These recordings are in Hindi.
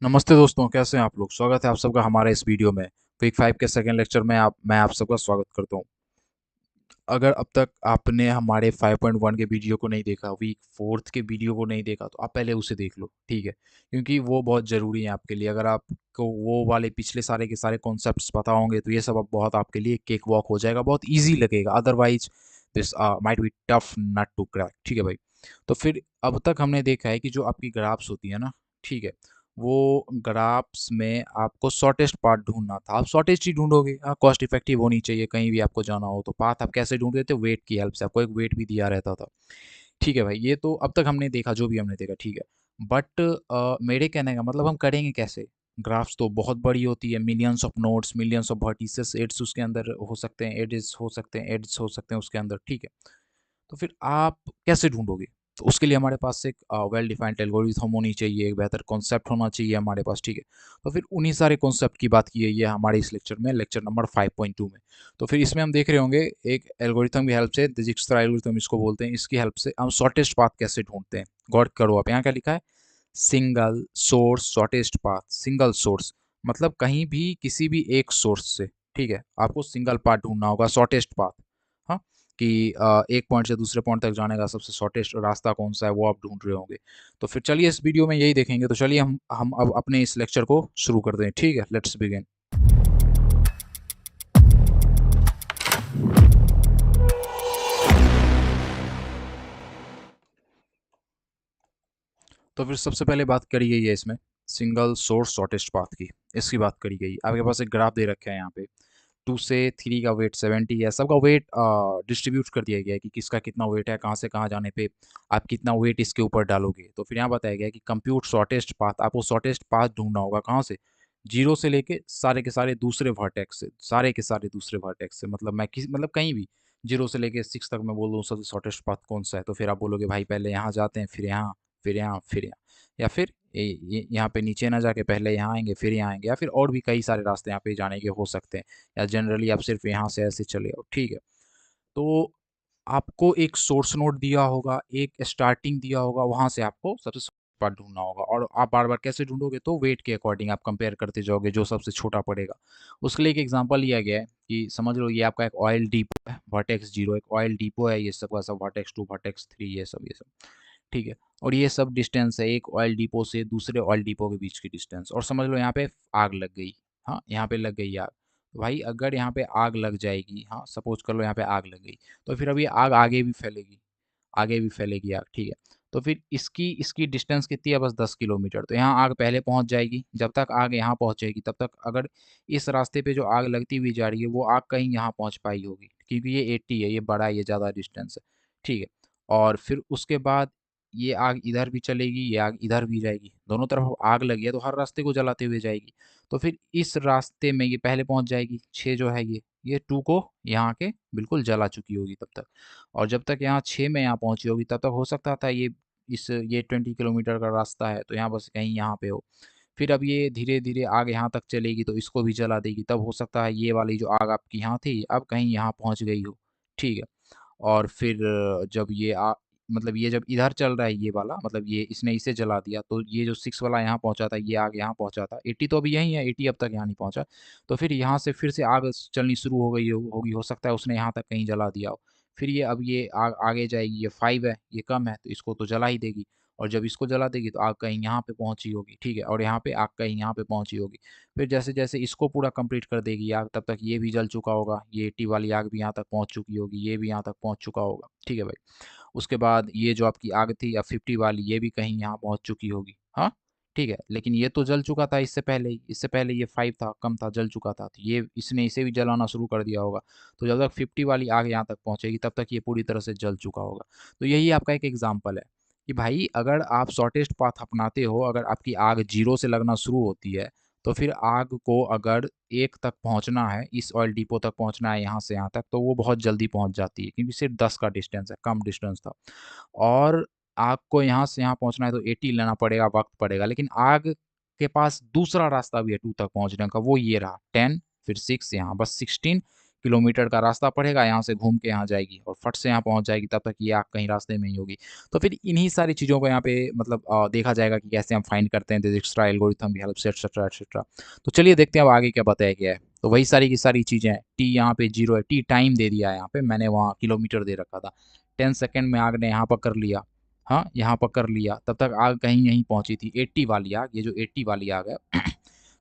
नमस्ते दोस्तों, कैसे हैं आप लोग। स्वागत है आप सबका हमारे इस वीडियो में। वीक 5 के सेकंड लेक्चर में मैं आप सबका स्वागत करता हूं। अगर अब तक आपने हमारे 5.1 के वीडियो को नहीं देखा, वीक 4 के वीडियो को नहीं देखा, तो आप पहले उसे देख लो, ठीक है। क्योंकि वो बहुत ज़रूरी है आपके लिए। अगर आपको वो वाले पिछले सारे के सारे कॉन्सेप्ट्स पता होंगे तो ये सब अब बहुत आपके लिए केक वॉक हो जाएगा, बहुत ईजी लगेगा। Otherwise this might be tough nut to crack, ठीक है भाई। तो फिर अब तक हमने देखा है कि जो आपकी ग्राफ्स होती है ना, ठीक है, वो ग्राफ्स में आपको शॉर्टेस्ट पाथ ढूंढना था। आप शॉर्टेस्ट ही ढूंढोगे, कॉस्ट इफेक्टिव होनी चाहिए। कहीं भी आपको जाना हो तो पाथ आप कैसे ढूंढते थे? वेट की हेल्प से। आपको एक वेट भी दिया रहता था, ठीक है भाई। ये तो अब तक हमने देखा, जो भी हमने देखा, ठीक है। बट मेरे कहने का मतलब हम करेंगे कैसे? ग्राफ्स तो बहुत बड़ी होती है, millions of nodes, millions of vertices, edges उसके अंदर हो सकते हैं, एड्स हो सकते हैं, एड्स हो सकते हैं उसके अंदर, ठीक है। तो फिर आप कैसे ढूंढोगे? तो उसके लिए हमारे पास एक वेल डिफाइंड एल्गोरिथम होनी चाहिए, एक बेहतर कॉन्सेप्ट होना चाहिए हमारे पास, ठीक है। तो फिर उन्हीं सारे कॉन्सेप्ट की बात की है ये हमारे इस लेक्चर में, लेक्चर नंबर 5.2 में। तो फिर इसमें हम देख रहे होंगे एक एल्गोरिथम की हेल्प से, डिजिक्स्ट्रा एल्गोरिथम इसको बोलते हैं, इसकी हेल्प से हम शॉर्टेस्ट पाथ कैसे ढूंढते हैं। गौर करो, आप यहाँ क्या लिखा है? Single source shortest path. Single source मतलब कहीं भी किसी भी एक सोर्स से, ठीक है, आपको सिंगल पाथ ढूंढना होगा, शॉर्टेस्ट पाथ। हाँ, कि एक पॉइंट से दूसरे पॉइंट तक जाने का सबसे शॉर्टेस्ट रास्ता कौन सा है, वो आप ढूंढ रहे होंगे। तो फिर चलिए इस वीडियो में यही देखेंगे। तो चलिए हम अब अपने इस लेक्चर को शुरू करते हैं, ठीक है। Let's begin. तो फिर सबसे पहले बात करी गई है इसमें सिंगल सोर्स शॉर्टेस्ट पाथ की। इसकी बात करी गई। आपके पास एक ग्राफ दे रखा है यहाँ पे। 2 से 3 का वेट 70 है। सबका वेट डिस्ट्रीब्यूट कर दिया गया है कि किसका कितना वेट है, कहाँ से कहाँ जाने पे आप कितना वेट इसके ऊपर डालोगे। तो फिर यहाँ बताया गया है कि कंप्यूट शॉर्टेस्ट पाथ। आपको शॉर्टेस्ट पाथ ढूंढना होगा कहाँ से? जीरो से लेके सारे के सारे दूसरे वर्टेक्स से, सारे के सारे दूसरे वर्टेक्स से। मतलब मैं किसी मतलब कहीं भी जीरो से लेके 6 तक मैं बोल दूँ सबसे शॉर्टेस्ट पाथ कौन सा है, तो फिर आप बोलोगे भाई पहले यहाँ जाते हैं, फिर यहाँ, फिर यहाँ, फिर यहाँ। या फिर यहाँ पे नीचे ना जाके पहले यहाँ आएंगे, फिर यहाँ आएंगे। या फिर और भी कई सारे रास्ते यहाँ पे जाने के हो सकते हैं। या जनरली आप सिर्फ यहाँ से ऐसे चले आओ, ठीक है। तो आपको एक सोर्स नोड दिया होगा, एक स्टार्टिंग दिया होगा, वहां से आपको सबसे पार्ट ढूंढना होगा। और आप बार बार कैसे ढूंढोगे? तो वेट के अकॉर्डिंग आप कंपेयर करते जाओगे, जो सबसे छोटा पड़ेगा। उसके लिए एक एग्जांपल लिया गया है कि समझ लो ये आपका एक ऑयल डिपो है, वर्टेक्स जीरो एक ऑयल डिपो है, ये सब का सब वर्टेक्स टू वर्टेक्स थ्री, ये सब, ठीक है। और ये सब डिस्टेंस है एक ऑयल डिपो से दूसरे ऑयल डिपो के बीच की डिस्टेंस। और समझ लो यहाँ पे आग लग गई। हाँ, यहाँ पे लग गई आग। तो भाई अगर यहाँ पे आग लग जाएगी, हाँ सपोज कर लो यहाँ पे आग लग गई, तो फिर अब ये आग आगे भी फैलेगी, आगे भी फैलेगी आग, ठीक है। तो फिर इसकी इसकी डिस्टेंस कितनी है? बस 10 किलोमीटर। तो यहाँ आग पहले पहुंच जाएगी। जब तक आग यहाँ पहुंचेगी तब तक अगर इस रास्ते पे जो आग लगती हुई जा रही है वो आग कहीं यहाँ पहुंच पाई होगी, क्योंकि ये 80 है, ये बड़ा है, ये ज़्यादा डिस्टेंस है, ठीक है। और फिर उसके बाद ये आग इधर भी चलेगी, ये आग इधर भी जाएगी, दोनों तरफ आग लगी है तो हर रास्ते को जलाते हुए जाएगी। तो फिर इस रास्ते में ये पहले पहुंच जाएगी, 6 जो है ये 2 को यहाँ के बिल्कुल जला चुकी होगी तब तक। और जब तक यहाँ 6 में यहाँ पहुंची होगी तब तक हो सकता था ये 20 किलोमीटर का रास्ता है तो यहाँ बस कहीं यहाँ पे हो। फिर अब ये धीरे धीरे आग यहाँ तक चलेगी तो इसको भी जला देगी। तब हो सकता है ये वाली जो आग आपकी यहाँ थी अब कहीं यहाँ पहुँच गई हो, ठीक है। और फिर जब मतलब ये जब इधर चल रहा है ये वाला, मतलब ये इसने इसे जला दिया, तो ये जो 6 वाला यहाँ पहुंचा था, ये आग यहाँ पहुंचा था। 80 तो अभी यही है, 80 अब तक यहाँ नहीं पहुंचा। तो फिर यहाँ से फिर से आग चलनी शुरू हो गई होगी, हो सकता है उसने यहाँ तक कहीं जला दिया हो। फिर ये अब ये आग आगे जाएगी, ये 5 है, ये कम है तो इसको तो जला ही देगी। और जब इसको जला देगी तो आग कहीं यहाँ पे पहुंची होगी, ठीक है। और यहाँ पे आग कहीं यहाँ पे पहुंची होगी। फिर जैसे जैसे इसको पूरा कंप्लीट कर देगी आग, तब तक ये भी जल चुका होगा, ये 80 वाली आग भी यहाँ तक पहुँच चुकी होगी, ये भी यहाँ तक पहुँच चुका होगा, ठीक है भाई। उसके बाद ये जो आपकी आग थी या 50 वाली, ये भी कहीं यहाँ पहुँच चुकी होगी, हाँ, ठीक है। लेकिन ये तो जल चुका था इससे पहले ही, इससे पहले ये 5 था, कम था, जल चुका था, तो ये इसने इसे भी जलाना शुरू कर दिया होगा। तो जब तक 50 वाली आग यहाँ तक पहुँचेगी तब तक ये पूरी तरह से जल चुका होगा। तो यही आपका एक एग्जाम्पल है कि भाई अगर आप शॉर्टेस्ट पाथ अपनाते हो, अगर आपकी आग जीरो से लगना शुरू होती है, तो फिर आग को अगर एक तक पहुंचना है, इस ऑयल डिपो तक पहुंचना है यहाँ से यहाँ तक, तो वो बहुत जल्दी पहुंच जाती है, क्योंकि सिर्फ 10 का डिस्टेंस है, कम डिस्टेंस था। और आग को यहाँ से यहाँ पहुंचना है तो 80 लेना पड़ेगा, वक्त पड़ेगा। लेकिन आग के पास दूसरा रास्ता भी है 2 तक पहुंचने का, वो ये रहा 10, फिर 6, यहाँ बस 16 किलोमीटर का रास्ता पड़ेगा, यहाँ से घूम के यहाँ जाएगी और फट से यहाँ पहुँच जाएगी, तब तक ये आग कहीं रास्ते में ही होगी। तो फिर इन्हीं सारी चीज़ों को यहाँ पे मतलब देखा जाएगा कि कैसे हम फाइंड करते हैं, दिज्क्स्ट्रा एल्गोरिथम की हेल्प से एटसेट्रा एटसेट्रा। तो चलिए देखते हैं अब आगे क्या बताया गया है। तो वही सारी की सारी चीज़ें हैं, टी यहाँ पे 0 है, टी टाइम दे दिया है यहाँ पे, मैंने वहाँ किलोमीटर दे रखा था। 10 सेकंड में आग ने यहाँ पकड़ लिया, हाँ, यहाँ पकड़ लिया, तब तक आग कहीं यहीं पहुँची थी, 80 वाली आग, ये जो 80 वाली आग है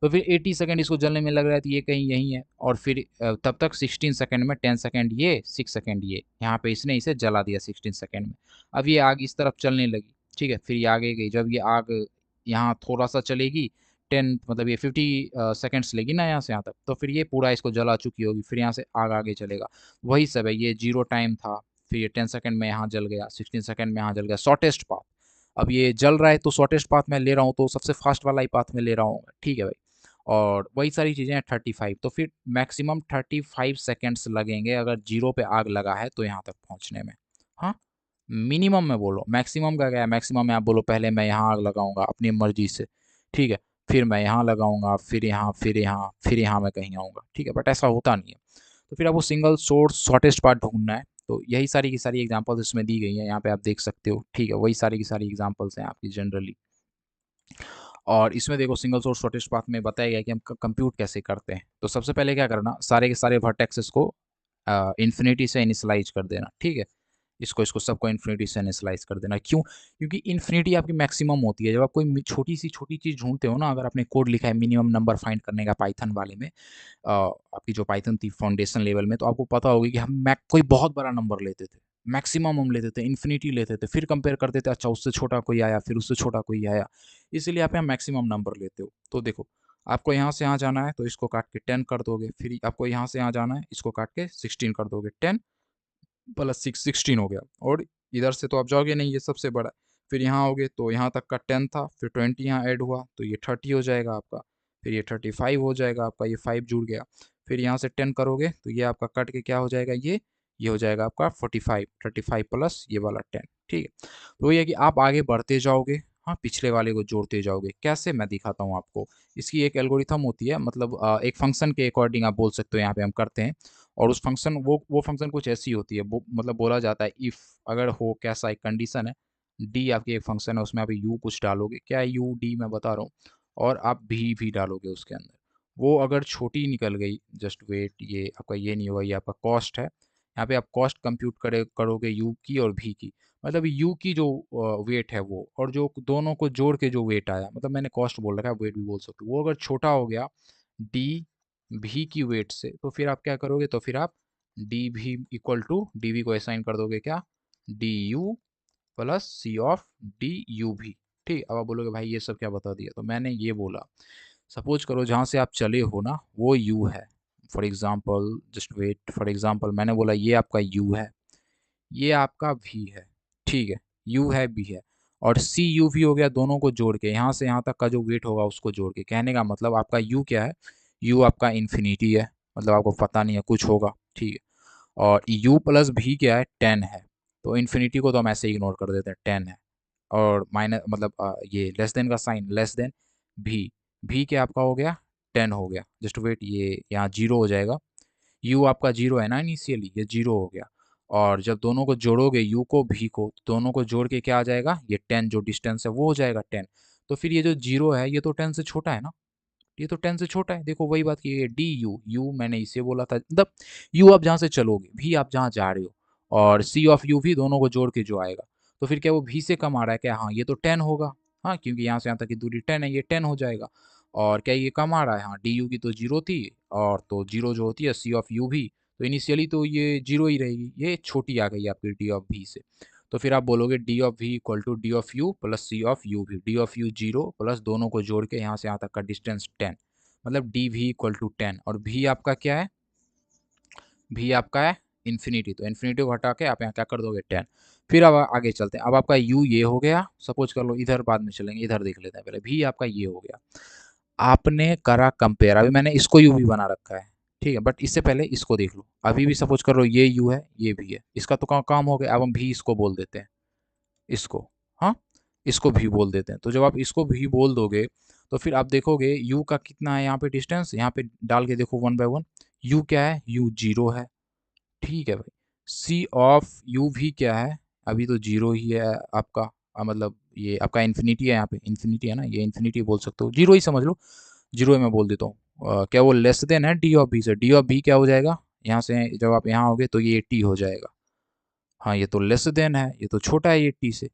तो फिर 80 सेकंड इसको जलने में लग रहा है, तो ये कहीं यहीं है और फिर तब तक 16 सेकंड में 10 सेकंड ये, 6 सेकंड ये, यहाँ पे इसने इसे जला दिया 16 सेकंड में। अब ये आग इस तरफ चलने लगी, ठीक है, फिर ये आगे गई, जब ये आग यहाँ थोड़ा-सा चलेगी 10 मतलब ये 50 सेकंड्स लेगी ना यहाँ से यहाँ तक, तो फिर ये पूरा इसको जला चुकी होगी, फिर यहाँ से आग आगे चलेगा। वही सब है, ये 0 टाइम था, फिर ये 10 सेकंड में यहाँ जल गया, 16 सेकंड में यहाँ जल गया, शॉर्टेस्ट पाथ। अब ये जल रहा है तो शॉर्टेस्ट पाथ मैं ले रहा हूँ, तो सबसे फास्ट वाला ही पाथ में ले रहा हूँ, ठीक है भाई। और वही सारी चीज़ें हैं 35, तो फिर मैक्सिमम 35 सेकंड्स लगेंगे अगर 0 पे आग लगा है तो यहाँ तक पहुँचने में। हाँ, मिनिमम में बोलो, मैक्सिमम का क्या है, मैक्सिमम में आप बोलो पहले मैं यहाँ आग लगाऊंगा अपनी मर्जी से, ठीक है, फिर मैं यहाँ लगाऊंगा, फिर यहाँ, फिर यहाँ, फिर यहाँ मैं कहीं आऊँगा, ठीक है, बट ऐसा होता नहीं है। तो फिर आपको सिंगल सोर्स शॉर्टेस्ट पार्ट ढूंढना है, तो यही सारी की सारी एग्जांपल्स इसमें दी गई हैं, यहाँ पे आप देख सकते हो, ठीक है, वही सारी की सारी एग्जांपल्स हैं आपकी जनरली। और इसमें देखो सिंगल सोर्स शॉर्टेस्ट पाथ में बताया गया कि हम कंप्यूट कैसे करते हैं। तो सबसे पहले क्या करना, सारे के सारे वर्टेक्सेस को इन्फिनिटी से इनिशियलाइज कर देना, ठीक है, इसको इसको सबको इन्फिनिटी से इनिशियलाइज कर देना। क्यों? क्योंकि इन्फिनिटी आपकी मैक्सिमम होती है। जब आप कोई छोटी चीज़ ढूंढते हो ना, अगर आपने कोड लिखा है मिनिमम नंबर फाइंड करने का पाइथन वाले में, आपकी जो पाइथन थी फाउंडेशन लेवल में, तो आपको पता होगी कि हम मैक कोई बहुत बड़ा नंबर लेते थे, मैक्सिमम हम लेते थे, इन्फिनिटी लेते थे, फिर कंपेयर करते थे, अच्छा उससे छोटा कोई आया, फिर उससे छोटा कोई आया, इसीलिए आप यहाँ मैक्सिमम नंबर लेते हो। तो देखो, आपको यहाँ से यहाँ जाना है तो इसको काट के 10 कर दोगे, फिर आपको यहाँ से यहाँ जाना है, इसको काट के 16 कर दोगे, 10 प्लस 6 16 हो गया। और इधर से तो आप जाओगे नहीं, ये सबसे बड़ा है। फिर यहाँ आओगे तो यहाँ तक का 10 था, फिर 20 यहाँ ऐड हुआ तो ये 30 हो जाएगा आपका, फिर ये 35 हो जाएगा आपका, ये 5 जुड़ गया, फिर यहाँ से 10 करोगे तो ये आपका कट के क्या हो जाएगा, ये हो जाएगा आपका 45, 35 प्लस ये वाला 10, ठीक है। तो ये है कि आप आगे बढ़ते जाओगे, हाँ, पिछले वाले को जोड़ते जाओगे। कैसे, मैं दिखाता हूँ आपको। इसकी एक एल्गोरिथम होती है, मतलब एक फंक्शन के अकॉर्डिंग आप बोल सकते हो, यहाँ पे हम करते हैं। और उस फंक्शन वो फंक्शन कुछ ऐसी होती है, मतलब बोला जाता है इफ़ अगर हो, कैसा एक कंडीशन है, डी आपकी एक फंक्शन है, उसमें आप यू कुछ डालोगे, क्या यू डी मैं बता रहा हूँ, और आप भी डालोगे उसके अंदर, वो अगर छोटी निकल गई, जस्ट वेट, ये आपका ये नहीं होगा, ये आपका कॉस्ट है, यहाँ पे आप कॉस्ट कंप्यूट करोगे यू की और भी की, मतलब यू की जो वेट है वो, और जो दोनों को जोड़ के जो वेट आया, मतलब मैंने कॉस्ट बोल रखा है, वेट भी बोल सकते हो, वो अगर छोटा हो गया डी भी की वेट से, तो फिर आप क्या करोगे, तो फिर आप डी भी इक्वल टू डी वी को असाइन कर दोगे, क्या, D U plus C of D U भी, ठीक। अब आप बोलोगे भाई ये सब क्या बता दिया, तो मैंने ये बोला, सपोज करो जहाँ से आप चले हो ना वो यू है, for example, just wait, for example मैंने बोला ये आपका यू है, ये आपका भी है, ठीक है, यू है भी है, और सी यू भी हो गया, दोनों को जोड़ के यहाँ से यहाँ तक का जो वेट होगा उसको जोड़ के, कहने का मतलब आपका यू क्या है, यू आपका इन्फिनिटी है, मतलब आपको पता नहीं है कुछ होगा, ठीक है, और यू प्लस भी क्या है, 10 है, तो इन्फिनिटी को तो हम ऐसे इग्नोर कर देते हैं, 10 है, और माइनस मतलब ये लेस देन का साइन, लेस देन भी क्या आपका हो गया, 10 हो गया, जस्ट वेट, ये यहाँ 0 हो जाएगा, यू आपका 0 है ना इनिशियली, ये 0 हो गया, और जब दोनों को जोड़ोगे यू को भी को, दोनों को जोड़ के क्या आ जाएगा, ये 10 जो डिस्टेंस है वो हो जाएगा 10, तो फिर ये जो 0 है ये तो 10 से छोटा है ना, ये तो 10 से छोटा है, देखो वही बात की, डी यू, यू मैंने इसे बोला था, मतलब यू आप जहाँ से चलोगे, भी आप जहाँ जा रहे हो, और सी ऑफ यू भी, दोनों को जोड़ के जो आएगा, तो फिर क्या वो भी से कम आ रहा है क्या, हाँ ये तो 10 होगा, हाँ क्योंकि यहाँ से यहाँ तक की दूरी 10 है, ये 10 हो जाएगा, और क्या ये कम आ रहा है, हाँ डी यू की तो 0 थी, और तो 0 जो होती है सी ऑफ यू भी, तो इनिशियली तो ये 0 ही रहेगी, ये छोटी आ गई आपकी डी ऑफ भी से, तो फिर आप बोलोगे D of V equal to D of U plus C of U भी, डी ऑफ यू 0 प्लस दोनों को जोड़ के यहाँ से यहाँ तक का डिस्टेंस 10, मतलब डी वी इक्वल टू 10, और भी आपका क्या है, भी आपका है इन्फिनिटी, तो इन्फिनिटी को हटा के आप यहाँ क्या कर दोगे, 10। फिर अब आगे चलते हैं, अब आपका यू ये हो गया, सपोज कर लो, इधर बाद में चलेंगे, इधर देख लेते हैं पहले, भी आपका ये हो गया, आपने करा कंपेयर, अभी मैंने इसको यू भी बना रखा है, ठीक है, बट इससे पहले इसको देख लो, अभी भी सपोज कर लो ये यू है ये भी है, इसका तो काम हो गया, अब हम भी इसको बोल देते हैं, इसको, हाँ, इसको भी बोल देते हैं, तो जब आप इसको भी बोल दोगे तो फिर आप देखोगे यू का कितना है यहाँ पे डिस्टेंस, यहाँ पे डाल के देखो 1 बाय 1, यू क्या है, यू जीरो है, ठीक है भाई। सी ऑफ यू भी क्या है, अभी तो जीरो ही है आपका, मतलब ये आपका इन्फिनिटी है, यहाँ पे इन्फिनिटी है ना, ये इन्फिनिटी बोल सकते हो, जीरो ही समझ लो, जीरो ही मैं बोल देता हूँ। क्या वो लेस देन है डी ऑफ बी से, डी ऑफ बी क्या हो जाएगा, यहाँ से जब आप यहाँ होगे तो ये टी हो जाएगा। हाँ ये तो लेस देन है, ये तो छोटा है 80 से।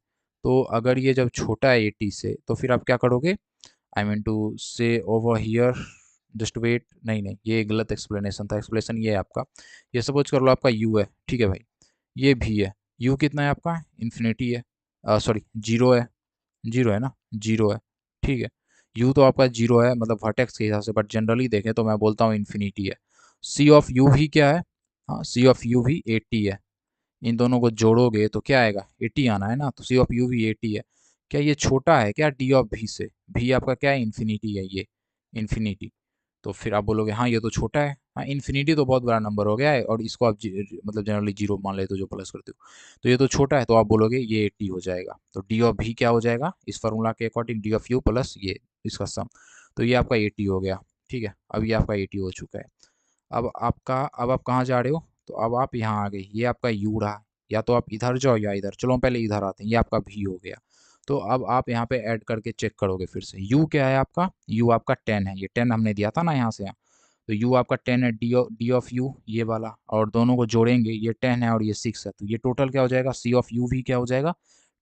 तो अगर ये जब छोटा है 80 से तो फिर आप क्या करोगे, आई मीन टू से ओवर हियर, जस्ट वेट, नहीं नहीं ये गलत एक्सप्लेनेशन था, एक्सप्लेनेशन ये है आपका, ये सपोज कर लो आपका यू है, ठीक है भाई, ये भी है, यू कितना है आपका, इन्फिनिटी है, सॉरी जीरो है, जीरो है ना, जीरो है, ठीक है। यू तो आपका जीरो है मतलब वर्टेक्स के हिसाब से, बट जनरली देखें तो मैं बोलता हूँ इन्फिनिटी है। सी ऑफ यू भी क्या है, हाँ सी ऑफ यू भी 80 है, इन दोनों को जोड़ोगे तो क्या आएगा, 80 आना है ना, तो सी ऑफ यू भी 80 है। क्या ये छोटा है क्या डी ऑफ भी से, भी आपका क्या है, इन्फिनिटी है ये, इन्फिनिटी। तो फिर आप बोलोगे हाँ ये तो छोटा है, हाँ इन्फिनिटी तो बहुत बड़ा नंबर हो गया है और इसको आप मतलब जनरली जीरो मान लेते हो जो प्लस करते हो, तो ये तो छोटा है, तो आप बोलोगे ये 80 हो जाएगा। तो डी ऑफ भी क्या हो जाएगा इस फार्मूला के according, D of U plus ये इसका सम, तो ये आपका 80 हो गया, ठीक है, अब ये आपका 80 हो चुका है। अब आप कहाँ जा रहे हो, तो अब आप यहाँ आ गए, ये आपका यू रहा, या तो आप इधर जाओ या इधर, चलो हम पहले इधर आते हैं, ये आपका भी हो गया। तो अब आप यहाँ पे ऐड करके चेक करोगे फिर से, यू क्या है आपका, यू आपका 10 है, ये 10 हमने दिया था ना यहाँ से यहाँ, तो यू आपका 10 है, डी ऑफ यू ये वाला, और दोनों को जोड़ेंगे, ये 10 है और ये 6 है, तो ये टोटल क्या हो जाएगा, सी ऑफ यू भी क्या हो जाएगा,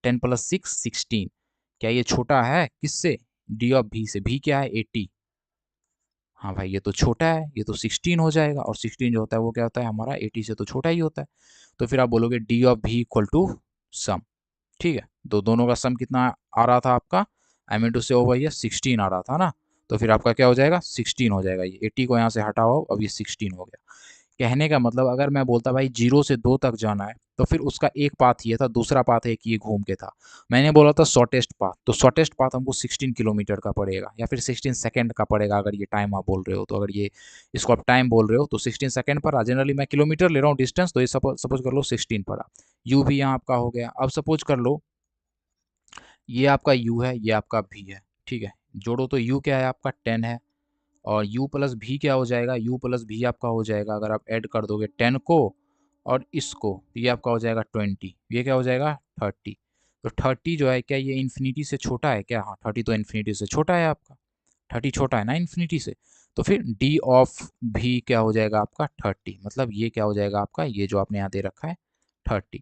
10 प्लस 6 16। क्या ये छोटा है किससे, डी ऑफ भी से, भी क्या है 80, हाँ भाई ये तो छोटा है, ये तो 16 हो जाएगा, और 16 जो होता है वो क्या होता है हमारा 80 से तो छोटा ही होता है। तो फिर आप बोलोगे डी ऑफ भी इक्वल टू सम, ठीक है, तो दोनों का सम कितना आ रहा था आपका, आई मीन टू से ओवर ये 16 आ रहा था ना, तो फिर आपका क्या हो जाएगा 16 हो जाएगा, ये 80 को यहाँ से हटाओ, अब ये 16 हो गया। कहने का मतलब अगर मैं बोलता भाई 0 से 2 तक जाना है, तो फिर उसका एक पाथ ये था, दूसरा पाथ है कि ये घूम के था। मैंने बोला था शॉर्टेस्ट पाथ, तो शॉर्टेस्ट पाथ हमको 16 किलोमीटर का पड़ेगा, या फिर 16 सेकंड का पड़ेगा, अगर ये टाइम आप बोल रहे हो तो, अगर ये इसको आप टाइम बोल रहे हो तो 16 सेकंड पर, जनरली मैं किलोमीटर ले रहा हूँ डिस्टेंस, तो ये सपोज कर लो 16 पड़ा। यू भी यहाँ आपका हो गया, अब सपोज कर लो ये आपका यू है, ये आपका भी है, ठीक है, जोड़ो तो यू क्या है आपका 10 है, और u प्लस भी क्या हो जाएगा, u प्लस भी आपका हो जाएगा, अगर आप ऐड कर दोगे 10 को और इसको, तो ये आपका हो जाएगा 20, ये क्या हो जाएगा 30। तो 30 जो है क्या ये इन्फिनिटी से छोटा है क्या, हाँ 30 तो इन्फिनिटी से छोटा है आपका, 30 छोटा है ना इन्फिनिटी से, तो फिर डी ऑफ भी क्या हो जाएगा आपका 30, मतलब ये क्या हो जाएगा आपका, ये जो आपने यहाँ दे रखा है 30।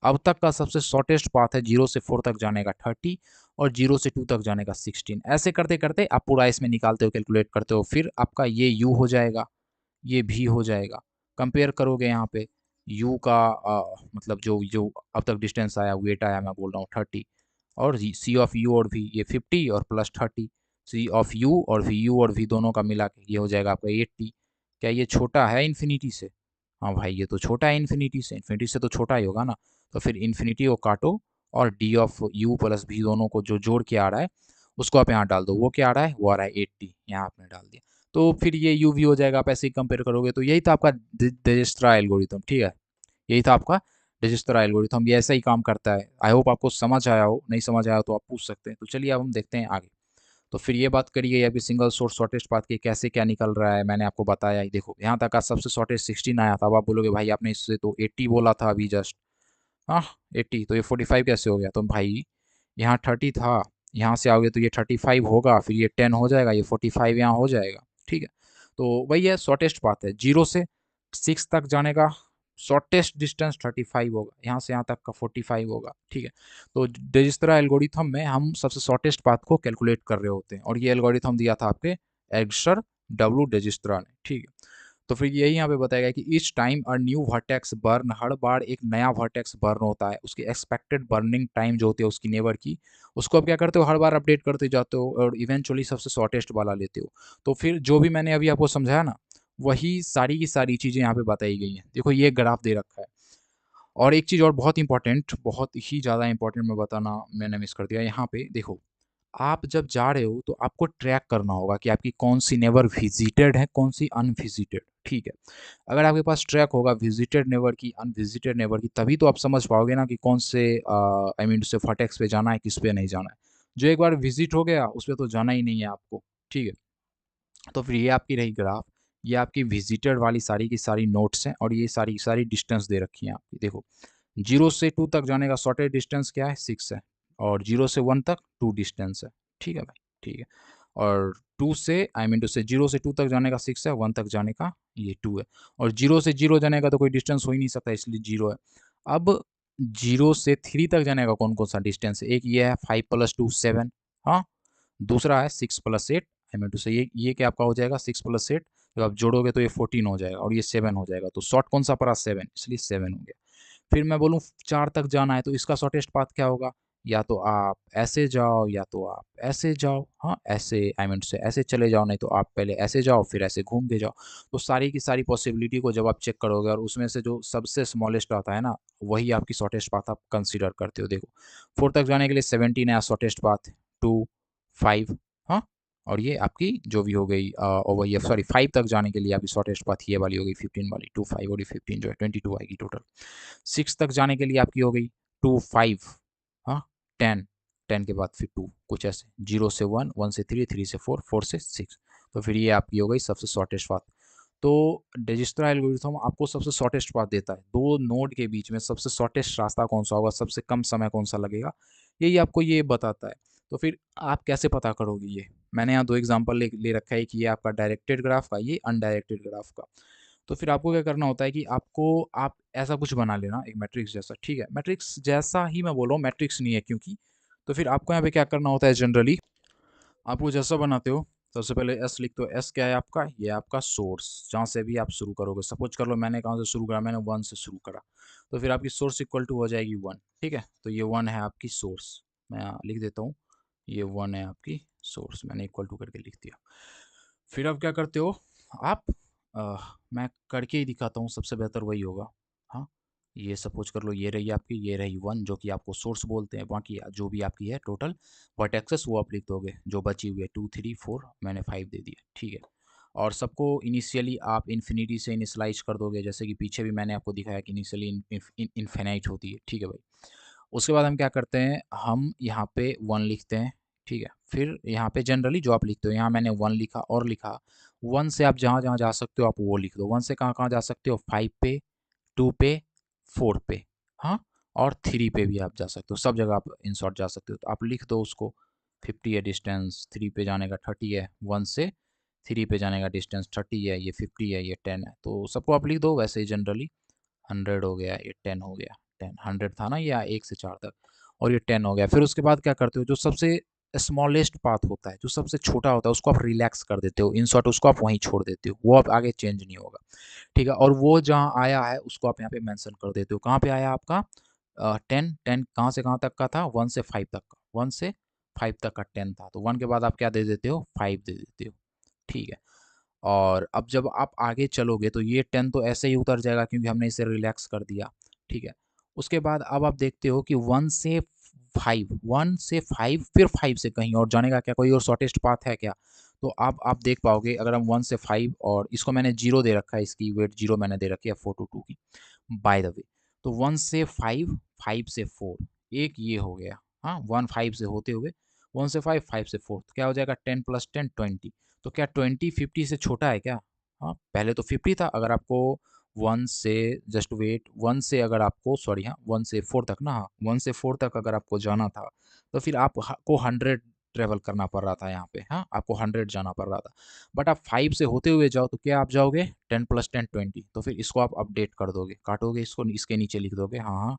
अब तक का सबसे शॉर्टेस्ट पाथ है 0 से 4 तक जाने का 30, और 0 से 2 तक जाने का 16, ऐसे करते करते आप पूरा इसमें निकालते हो, कैलकुलेट करते हो, फिर आपका ये u हो जाएगा, ये भी हो जाएगा। कंपेयर करोगे यहाँ पे u का मतलब जो जो अब तक डिस्टेंस आया, वेट आया, मैं बोल रहा हूँ 30, और सी ऑफ यू और भी ये 50 और प्लस 30, सी ऑफ यू और वी यू और वी दोनों का मिला के ये हो जाएगा आपका 80। क्या ये छोटा है इन्फिनिटी से, हाँ भाई ये तो छोटा है इन्फिनिटी से, इन्फिनिटी से तो छोटा ही होगा ना। तो फिर इन्फिनिटी को काटो, और डी ऑफ यू प्लस भी दोनों को जो जोड़ के आ रहा है उसको आप यहाँ डाल दो, वो क्या आ रहा है, वो आ रहा है 80, यहाँ आपने डाल दिया, तो फिर ये यू वी हो जाएगा। आप ऐसे ही कंपेयर करोगे तो यही था आपका डिजस्ट्रा एल्गोरिथम, ठीक है, यही था आपका डिजस्ट्रा एल्गोरिथम, ये ऐसा ही काम करता है। आई होप आपको समझ आया हो, नहीं समझ आया हो तो आप पूछ सकते हैं। तो चलिए अब हम देखते हैं आगे। तो फिर ये बात करिए अभी सिंगल सोर्स शॉर्टेस्ट पाथ के कैसे क्या निकल रहा है, मैंने आपको बताया ही, देखो यहाँ तक का सबसे शॉर्टेस्ट 16 आया था। अब आप बोलोगे भाई आपने इससे तो 80 बोला था अभी जस्ट, हाँ 80, तो ये 45 कैसे हो गया, तो भाई यहाँ 30 था, यहाँ से आओगे तो ये 35 होगा, फिर ये 10 हो जाएगा, ये 45 यहाँ हो जाएगा, ठीक है। तो वही है शॉर्टेस्ट पाथ है, 0 से 6 तक जाने का शॉर्टेस्ट डिस्टेंस 35 होगा, यहाँ से यहाँ तक का 45 होगा, ठीक है। तो डिजिस्त्रा एल्गोरिथम में हम सबसे शॉर्टेस्ट पाथ को कैलकुलेट कर रहे होते हैं, और ये एल्गोरिथम दिया था आपके एग्स्टर डब्ल्यू डिजिस्त्रा ने, ठीक है। तो फिर यही यहाँ पे बताया गया कि each time a new vertex born, हर बार एक नया वर्टेक्स बर्न होता है, उसकी एक्सपेक्टेड बर्निंग टाइम जो होती है उसकी नेबर की, उसको आप क्या करते हो हर बार अपडेट करते जाते हो, और इवेंचुअली सबसे शॉर्टेस्ट वाला लेते हो। तो फिर जो भी मैंने अभी आपको समझाया ना, वही सारी की सारी चीज़ें यहाँ पे बताई गई हैं। देखो ये ग्राफ दे रखा है, और एक चीज़ और बहुत इंपॉर्टेंट, बहुत ही ज़्यादा इंपॉर्टेंट मैं बताना मैंने मिस कर दिया, यहाँ पे देखो आप जब जा रहे हो तो आपको ट्रैक करना होगा कि आपकी कौन सी नेवर विजिटेड है, कौन सी अनविजिटेड, ठीक है। अगर आपके पास ट्रैक होगा विजिटेड नेवर की, अनविजिटेड नेवर की, तभी तो आप समझ पाओगे ना कि कौन से आई मीन से फटेक्स पे जाना है, किस पे नहीं जाना है। जो एक बार विजिट हो गया उस पर तो जाना ही नहीं है आपको, ठीक है। तो फिर ये आपकी रही ग्राफ, ये आपकी विजिटेड वाली सारी की सारी नोट्स हैं और ये सारी की सारी डिस्टेंस दे रखी हैं आपकी। देखो 0 से 2 तक जाने का शॉर्टेस्ट डिस्टेंस क्या है 6 है और 0 से 1 तक 2 डिस्टेंस है। ठीक है भाई, ठीक है। और 2 से आई मीन टू से 0 से 2 तक जाने का 6 है, 1 तक जाने का ये 2 है और 0 से 0 जाने का तो कोई डिस्टेंस हो ही नहीं सकता इसलिए 0 है। अब 0 से 3 तक जाने का कौन-कौन सा डिस्टेंस है? एक ये है 5 + 2 7 हाँ? दूसरा है 6 + 8 आई मीन टू से ये क्या आपका हो जाएगा 6 + 8 जब आप जोड़ोगे तो ये 14 हो जाएगा और ये 7 हो जाएगा। तो शॉर्ट कौन सा पड़ा 7 इसलिए 7 हो गया। फिर मैं बोलूँ 4 तक जाना है तो इसका शॉर्टेस्ट पाथ क्या होगा? या तो आप ऐसे जाओ या तो आप ऐसे जाओ, हाँ, ऐसे आई मीन से ऐसे चले जाओ नहीं तो आप पहले ऐसे जाओ फिर ऐसे घूम के जाओ। तो सारी की सारी पॉसिबिलिटी को जब आप चेक करोगे और उसमें से जो सबसे स्मॉलेस्ट आता है ना, वही आपकी शॉर्टेस्ट पाथ आप कंसीडर करते हो। देखो 4 तक जाने के लिए 17 है शॉर्टेस्ट पाथ, 2, 5 हाँ? और ये आपकी जो भी हो गई और ये सॉरी 5 तक जाने के लिए आपकी शॉर्टेस्ट पाथ ये वाली हो गई 15 वाली, 2, 5 और ये 15 जो है 22 आएगी टोटल। 6 तक जाने के लिए आपकी हो गई 2, 5 हाँ 10, 10 के बाद फिर 2 कुछ ऐसे 0 से 1, 1 से 3, 3 से 4, 4 से 6 तो फिर ये आपकी हो गई सबसे शॉर्टेस्ट पाथ। तो डिजिस्ट्रा एल्गोरिथम आपको सबसे शॉर्टेस्ट पाथ देता है। दो नोड के बीच में सबसे शॉर्टेस्ट रास्ता कौन सा होगा, सबसे कम समय कौन सा लगेगा, यही आपको ये बताता है। तो फिर आप कैसे पता करोगे ये? मैंने यहाँ 2 एग्ज़ाम्पल ले रखा है कि ये आपका डायरेक्टेड ग्राफ का, ये अनडायरेक्टेड ग्राफ का। तो फिर आपको क्या करना होता है कि आप ऐसा कुछ बना लेना एक मैट्रिक्स जैसा, ठीक है? मैट्रिक्स जैसा ही मैं बोल रहा हूँ, मैट्रिक्स नहीं है क्योंकि तो फिर आपको यहाँ पे क्या करना होता है जनरली, आप वो जैसा बनाते हो, सबसे पहले एस लिखते हो। एस क्या है आपका? ये आपका सोर्स, जहाँ से भी आप शुरू करोगे। सपोज कर लो मैंने कहाँ से शुरू करा, मैंने 1 से शुरू करा, तो फिर आपकी सोर्स इक्वल टू हो जाएगी 1, ठीक है? तो ये 1 है आपकी सोर्स, मैं यहाँ लिख देता हूँ, ये 1 है आपकी सोर्स, मैंने इक्वल टू करके लिख दिया। फिर आप क्या करते हो, आप मैं करके ही दिखाता हूँ, सबसे बेहतर वही होगा। हाँ, ये सपोज कर लो ये रही आपकी, ये रही 1 जो कि आपको सोर्स बोलते हैं, बाकी जो भी आपकी है टोटल वर्टेक्सेस वो आप लिख दोगे, जो बची हुई है 2, 3, 4 मैंने 5 दे दिया, ठीक है? और सबको इनिशियली आप इन्फिनिटी से इनिशियलाइज कर दोगे, जैसे कि पीछे भी मैंने आपको दिखाया कि इनिशियली इन्फिनाइट होती है, ठीक है भाई? उसके बाद हम क्या करते हैं, हम यहाँ पे 1 लिखते हैं, ठीक है? फिर यहाँ पे जनरली जो आप लिखते हो, यहाँ मैंने 1 लिखा और लिखा, 1 से आप जहाँ-जहाँ जा सकते हो आप वो लिख दो। 1 से कहाँ-कहाँ जा सकते हो? 5 पे, 2 पे, 4 पे, हाँ? और 3 पे भी आप जा सकते हो, सब जगह आप इन शॉर्ट जा सकते हो। तो आप लिख दो उसको, 50 है डिस्टेंस, 3 पे जाने का 30 है, 1 से 3 पे जाने का डिस्टेंस 30 है, ये 50 है, ये 10 है। तो सबको आप लिख दो वैसे ही जनरली, 100 हो गया, ये 10 हो गया, 10 100 था ना या 1 से 4 तक और ये 10 हो गया। फिर उसके बाद क्या करते हो, जो सबसे स्मॉलेस्ट पाथ होता है, जो सबसे छोटा होता है, उसको आप रिलैक्स कर देते हो, इन शॉर्ट उसको आप वहीं छोड़ देते हो, वो अब आगे चेंज नहीं होगा, ठीक है? और वो जहाँ आया है उसको आप यहाँ पे मेंशन कर देते हो। कहाँ पे आया आपका 10, 10 कहाँ से कहाँ तक का था? 1 से 5 तक का, 1 से 5 तक का 10 था, तो 1 के बाद आप क्या दे देते हो? 5 दे देते हो, ठीक है? और अब जब आप आगे चलोगे तो ये 10 तो ऐसे ही उतर जाएगा क्योंकि हमने इसे रिलैक्स कर दिया, ठीक है? उसके बाद अब आप देखते हो कि 1 से 5, 1 से 5 फिर 5 से कहीं और जाने का क्या कोई और शॉर्टेस्ट पाथ है क्या? तो अब आप देख पाओगे अगर हम 1 से 5 और इसको मैंने 0 दे रखा है, इसकी वेट 0 मैंने दे रखी है 4 to 2 की, बाय द वे। तो 1 से 5, 5 से 4 एक ये हो गया, हाँ? 1 5 से होते हुए 1 से 5, 5 से 4 तो क्या हो जाएगा 10 + 10 20 तो क्या 20 50 से छोटा है क्या? हाँ, पहले तो 50 था अगर आपको 1 से जस्ट वेट 1 से अगर आपको सॉरी हाँ 1 से 4 तक ना हाँ 1 से 4 तक अगर आपको जाना था तो फिर आप को 100 ट्रेवल करना पड़ रहा था यहाँ पे हाँ आपको 100 जाना पड़ रहा था बट आप 5 से होते हुए जाओ तो क्या आप जाओगे 10 + 10 20 तो फिर इसको आप अपडेट कर दोगे काटोगे इसको इसके नीचे लिख दोगे हाँ हाँ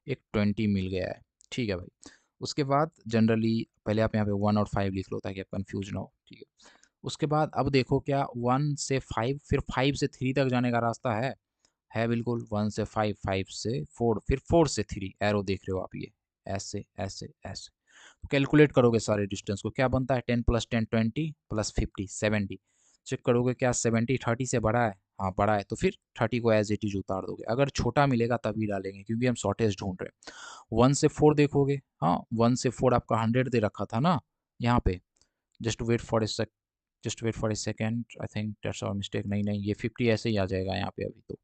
एक 20 मिल गया है ठीक है भाई उसके बाद जनरली पहले आप यहाँ पे 1 और 5 लिख लो ताकि आप कंफ्यूज ना हो ठीक है उसके बाद अब देखो क्या 1 से 5 फिर 5 से 3 तक जाने का रास्ता है बिल्कुल 1 से 5 5 से 4 फिर 4 से 3 एरो देख रहे हो आप ये ऐसे ऐसे ऐसे तो कैलकुलेट करोगे सारे डिस्टेंस को क्या बनता है 10 + 10 20 + 50 70 चेक करोगे क्या 70 30 से बड़ा है हाँ बड़ा है तो फिर 30 को एज इट इज उतार दोगे अगर छोटा मिलेगा तभी डालेंगे क्योंकि हम शॉर्टेज ढूंढ रहे हैं 1 से 4 देखोगे हाँ 1 से 4 आपका 100 दे रखा था ना यहाँ पे just wait for a sec just wait for a second I think that's our mistake नहीं नहीं ये 50 ऐसे ही आ जाएगा यहाँ पे अभी तो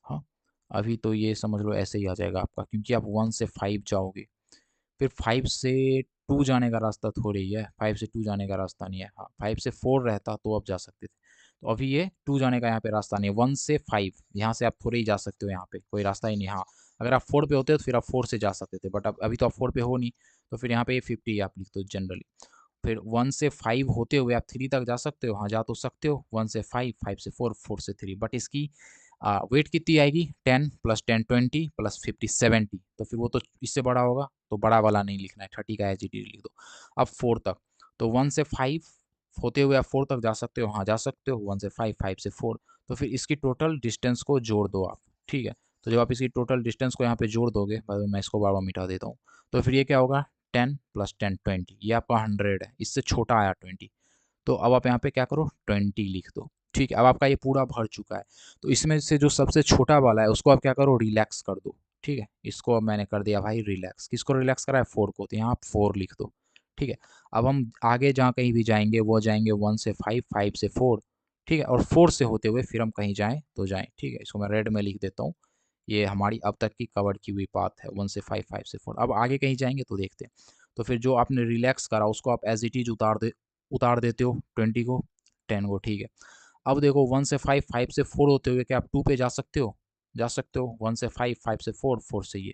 हाँ अभी तो ये समझ लो ऐसे ही आ जाएगा आपका क्योंकि आप 1 से 5 जाओगे फिर 5 से 2 जाने का रास्ता थोड़ी है 5 से 2 जाने का रास्ता नहीं है हाँ 5 से 4 रहता तो आप जा सकते थे तो अभी ये 2 जाने का यहाँ पे रास्ता नहीं है। 1 से 5 यहाँ से आप थोड़े ही जा सकते हो, यहाँ पे कोई रास्ता ही नहीं। हाँ, अगर आप 4 पे होते तो फिर आप 4 से जा सकते थे, बट अब अभी तो आप 4 पे हो नहीं, तो फिर यहाँ पे ये 50 आप लिख दो जनरली। फिर 1 से 5 होते हुए आप 3 तक जा सकते हो। हाँ, जा तो सकते हो। 1 से 5, 5 से 4, 4 से 3, बट इसकी वेट कितनी आएगी? 10 प्लस 10 20 प्लस 50 70। तो फिर वो तो इससे बड़ा होगा, तो बड़ा वाला नहीं लिखना है, 30 का एज इट इज लिख दो। अब 4 तक, तो 1 से 5 होते हुए आप 4 तक जा सकते हो। हाँ, जा सकते हो। 1 से 5, 5 से 4, तो फिर इसकी टोटल डिस्टेंस को जोड़ दो आप। ठीक है, तो जब आप इसकी टोटल डिस्टेंस को यहाँ पे जोड़ दोगे, बाद में मैं इसको बार बार मिटा देता हूँ, तो फिर ये क्या होगा? 10 प्लस 10 20, ये आपका 100 है। इससे छोटा आया 20, तो अब आप यहाँ पे क्या करो? 20 लिख दो। ठीक है, अब आपका ये पूरा भर चुका है। तो इसमें से जो सबसे छोटा वाला है उसको आप क्या करो? रिलैक्स कर दो। ठीक है, इसको अब मैंने कर दिया भाई रिलैक्स। किसको रिलैक्स करा है? 4 को, तो यहाँ आप 4 लिख दो। ठीक है, अब हम आगे जहाँ कहीं भी जाएंगे वो जाएंगे 1 से 5, 5 से 4। ठीक है, और 4 से होते हुए फिर हम कहीं जाएं तो जाएं। ठीक है, इसको मैं रेड में लिख देता हूँ। ये हमारी अब तक की कवर की हुई पाथ है, 1 से 5, 5 से 4। अब आगे कहीं जाएंगे तो देखते हैं। तो फिर जो आपने रिलैक्स करा उसको आप एज इट इज उतार देते हो, 20 को, 10 को। ठीक है, अब देखो 1 से 5, 5 से 4 होते हुए क्या आप 2 पे जा सकते हो? जा सकते हो। 1 से 5, 5 से 4, 4 से ये,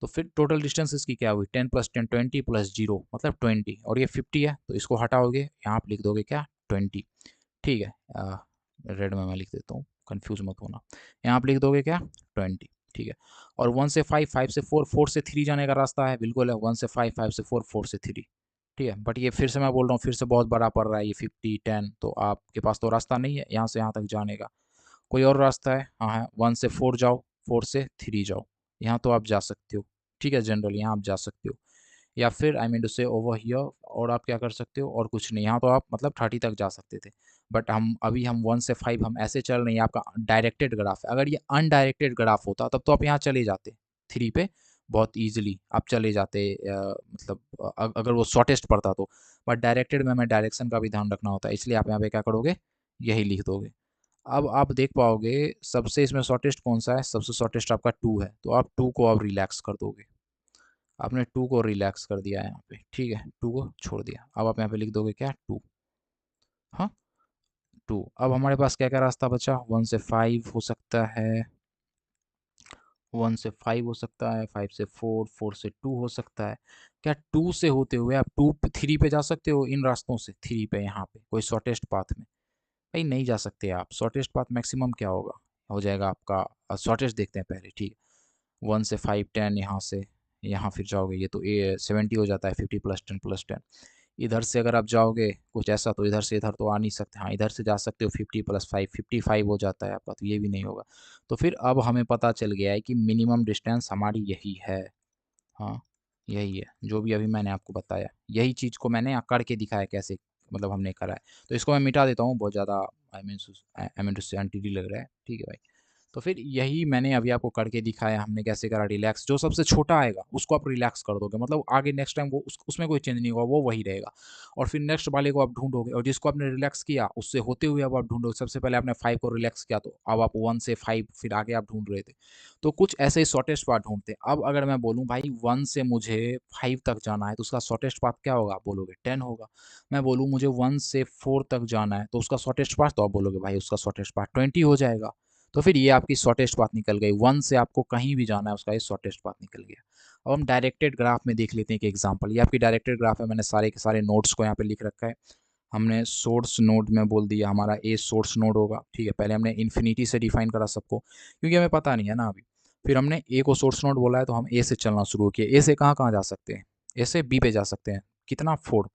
तो फिर टोटल डिस्टेंस इसकी क्या हुई? 10 प्लस 10 20 प्लस 0 मतलब 20, और ये 50 है, तो इसको हटाओगे, यहाँ आप लिख दोगे क्या? 20। ठीक है, रेड में मैं लिख देता हूँ, कंफ्यूज मत होना। यहाँ आप लिख दोगे क्या? 20। ठीक है, और 1 से 5, 5 से 4, 4 से 3 जाने का रास्ता है, बिल्कुल है। 1 से 5, 5 से 4, 4 से 3। ठीक है, बट ये फिर से मैं बोल रहा हूँ, फिर से बहुत बड़ा पड़ रहा है ये 50 10, तो आपके पास तो रास्ता नहीं है यहाँ से यहाँ तक जाने का। कोई और रास्ता है? हाँ है, 1 से 4 जाओ, 4 से 3 जाओ, यहाँ तो आप जा सकते हो। ठीक है, जनरली यहाँ आप जा सकते हो, या फिर आई मीन टू से ओवर हियर, और आप क्या कर सकते हो? और कुछ नहीं, यहाँ तो आप मतलब 30 तक जा सकते थे। बट हम अभी हम 1 से 5 हम ऐसे चल रहे हैं, आपका डायरेक्टेड ग्राफ है। अगर ये अनडायरेक्टेड ग्राफ होता तब तो आप यहाँ चले जाते 3 पे, बहुत ईजिली आप चले जाते, मतलब अगर वो शॉर्टेस्ट पड़ता तो। बट डायरेक्टेड में हमें डायरेक्शन का भी ध्यान रखना होता है, इसलिए आप यहाँ पे क्या करोगे? यही लिख दोगे। अब आप देख पाओगे सबसे इसमें शॉर्टेस्ट कौन सा है? सबसे शॉर्टेस्ट आपका 2 है, तो आप 2 को अब रिलैक्स कर दोगे। आपने 2 को रिलैक्स कर दिया है यहाँ पे। ठीक है, 2 को छोड़ दिया। अब आप यहाँ पे लिख दोगे क्या? 2। हाँ, 2। अब हमारे पास क्या क्या रास्ता बचा? 1 से 5 हो सकता है, 1 से 5 हो सकता है, 5 से 4, 4 से 2 हो सकता है। क्या 2 से होते हुए आप 2 3 पे जा सकते हो? इन रास्तों से 3 पे, यहाँ पे कोई शॉर्टेस्ट पाथ में? भाई नहीं जा सकते आप। शॉर्टेस्ट पाथ मैक्सिमम क्या होगा? हो जाएगा आपका, शॉर्टेस्ट देखते हैं पहले। ठीक है, 1 से 5 10, यहाँ से यहाँ फिर जाओगे, ये तो ए 70 हो जाता है। 50 प्लस 10 प्लस 10, इधर से अगर आप जाओगे कुछ ऐसा, तो इधर से इधर तो आ नहीं सकते। हाँ, इधर से जा सकते हो। 50 प्लस 5 55 हो जाता है आपका, तो ये भी नहीं होगा। तो फिर अब हमें पता चल गया है कि मिनिमम डिस्टेंस हमारी यही है। हाँ, यही है जो भी अभी मैंने आपको बताया, यही चीज़ को मैंने करके दिखाया कैसे, मतलब हमने करा है। तो इसको मैं मिटा देता हूँ, बहुत ज़्यादा आई मीन टू से एंटीडी लग रहा है। ठीक है भाई, तो फिर यही मैंने अभी आपको करके दिखाया, हमने कैसे करा रिलैक्स। जो सबसे छोटा आएगा उसको आप रिलैक्स कर दोगे, मतलब आगे नेक्स्ट टाइम वो उसमें कोई चेंज नहीं होगा, वो वही रहेगा। और फिर नेक्स्ट वाले को आप ढूंढोगे, और जिसको आपने रिलैक्स किया उससे होते हुए अब आप ढूंढोगे। सबसे पहले आपने 5 को रिलैक्स किया, तो अब आप 1 से 5 फिर आगे आप ढूंढ रहे थे। तो कुछ ऐसे ही शॉर्टेस्ट पाथ ढूंढते हैं। अब अगर मैं बोलूँ भाई 1 से मुझे 5 तक जाना है, तो उसका शॉर्टेस्ट पाथ क्या होगा? आप बोलोगे 10 होगा। मैं बोलूँ मुझे 1 से 4 तक जाना है, तो उसका शॉर्टेस्ट पाथ, तो आप बोलोगे भाई उसका शॉर्टेस्ट पाथ 20 हो जाएगा। तो फिर ये आपकी शॉर्टेस्ट पाथ निकल गई। 1 से आपको कहीं भी जाना है, उसका ये शॉर्टेस्ट पाथ निकल गया। अब हम डायरेक्टेड ग्राफ में देख लेते हैं एक एग्जांपल। ये आपकी डायरेक्टेड ग्राफ है, मैंने सारे के सारे नोड्स को यहाँ पे लिख रखा है। हमने सोर्स नोड में बोल दिया हमारा ए सोर्स नोड होगा। ठीक है, पहले हमने इन्फिनिटी से डिफाइन करा सबको, क्योंकि हमें पता नहीं है ना अभी। फिर हमने ए को सोर्स नोड बोला है, तो हम ए से चलना शुरू किए। ए से कहाँ कहाँ जा सकते हैं? ए से बी पे जा सकते हैं। कितना? 4।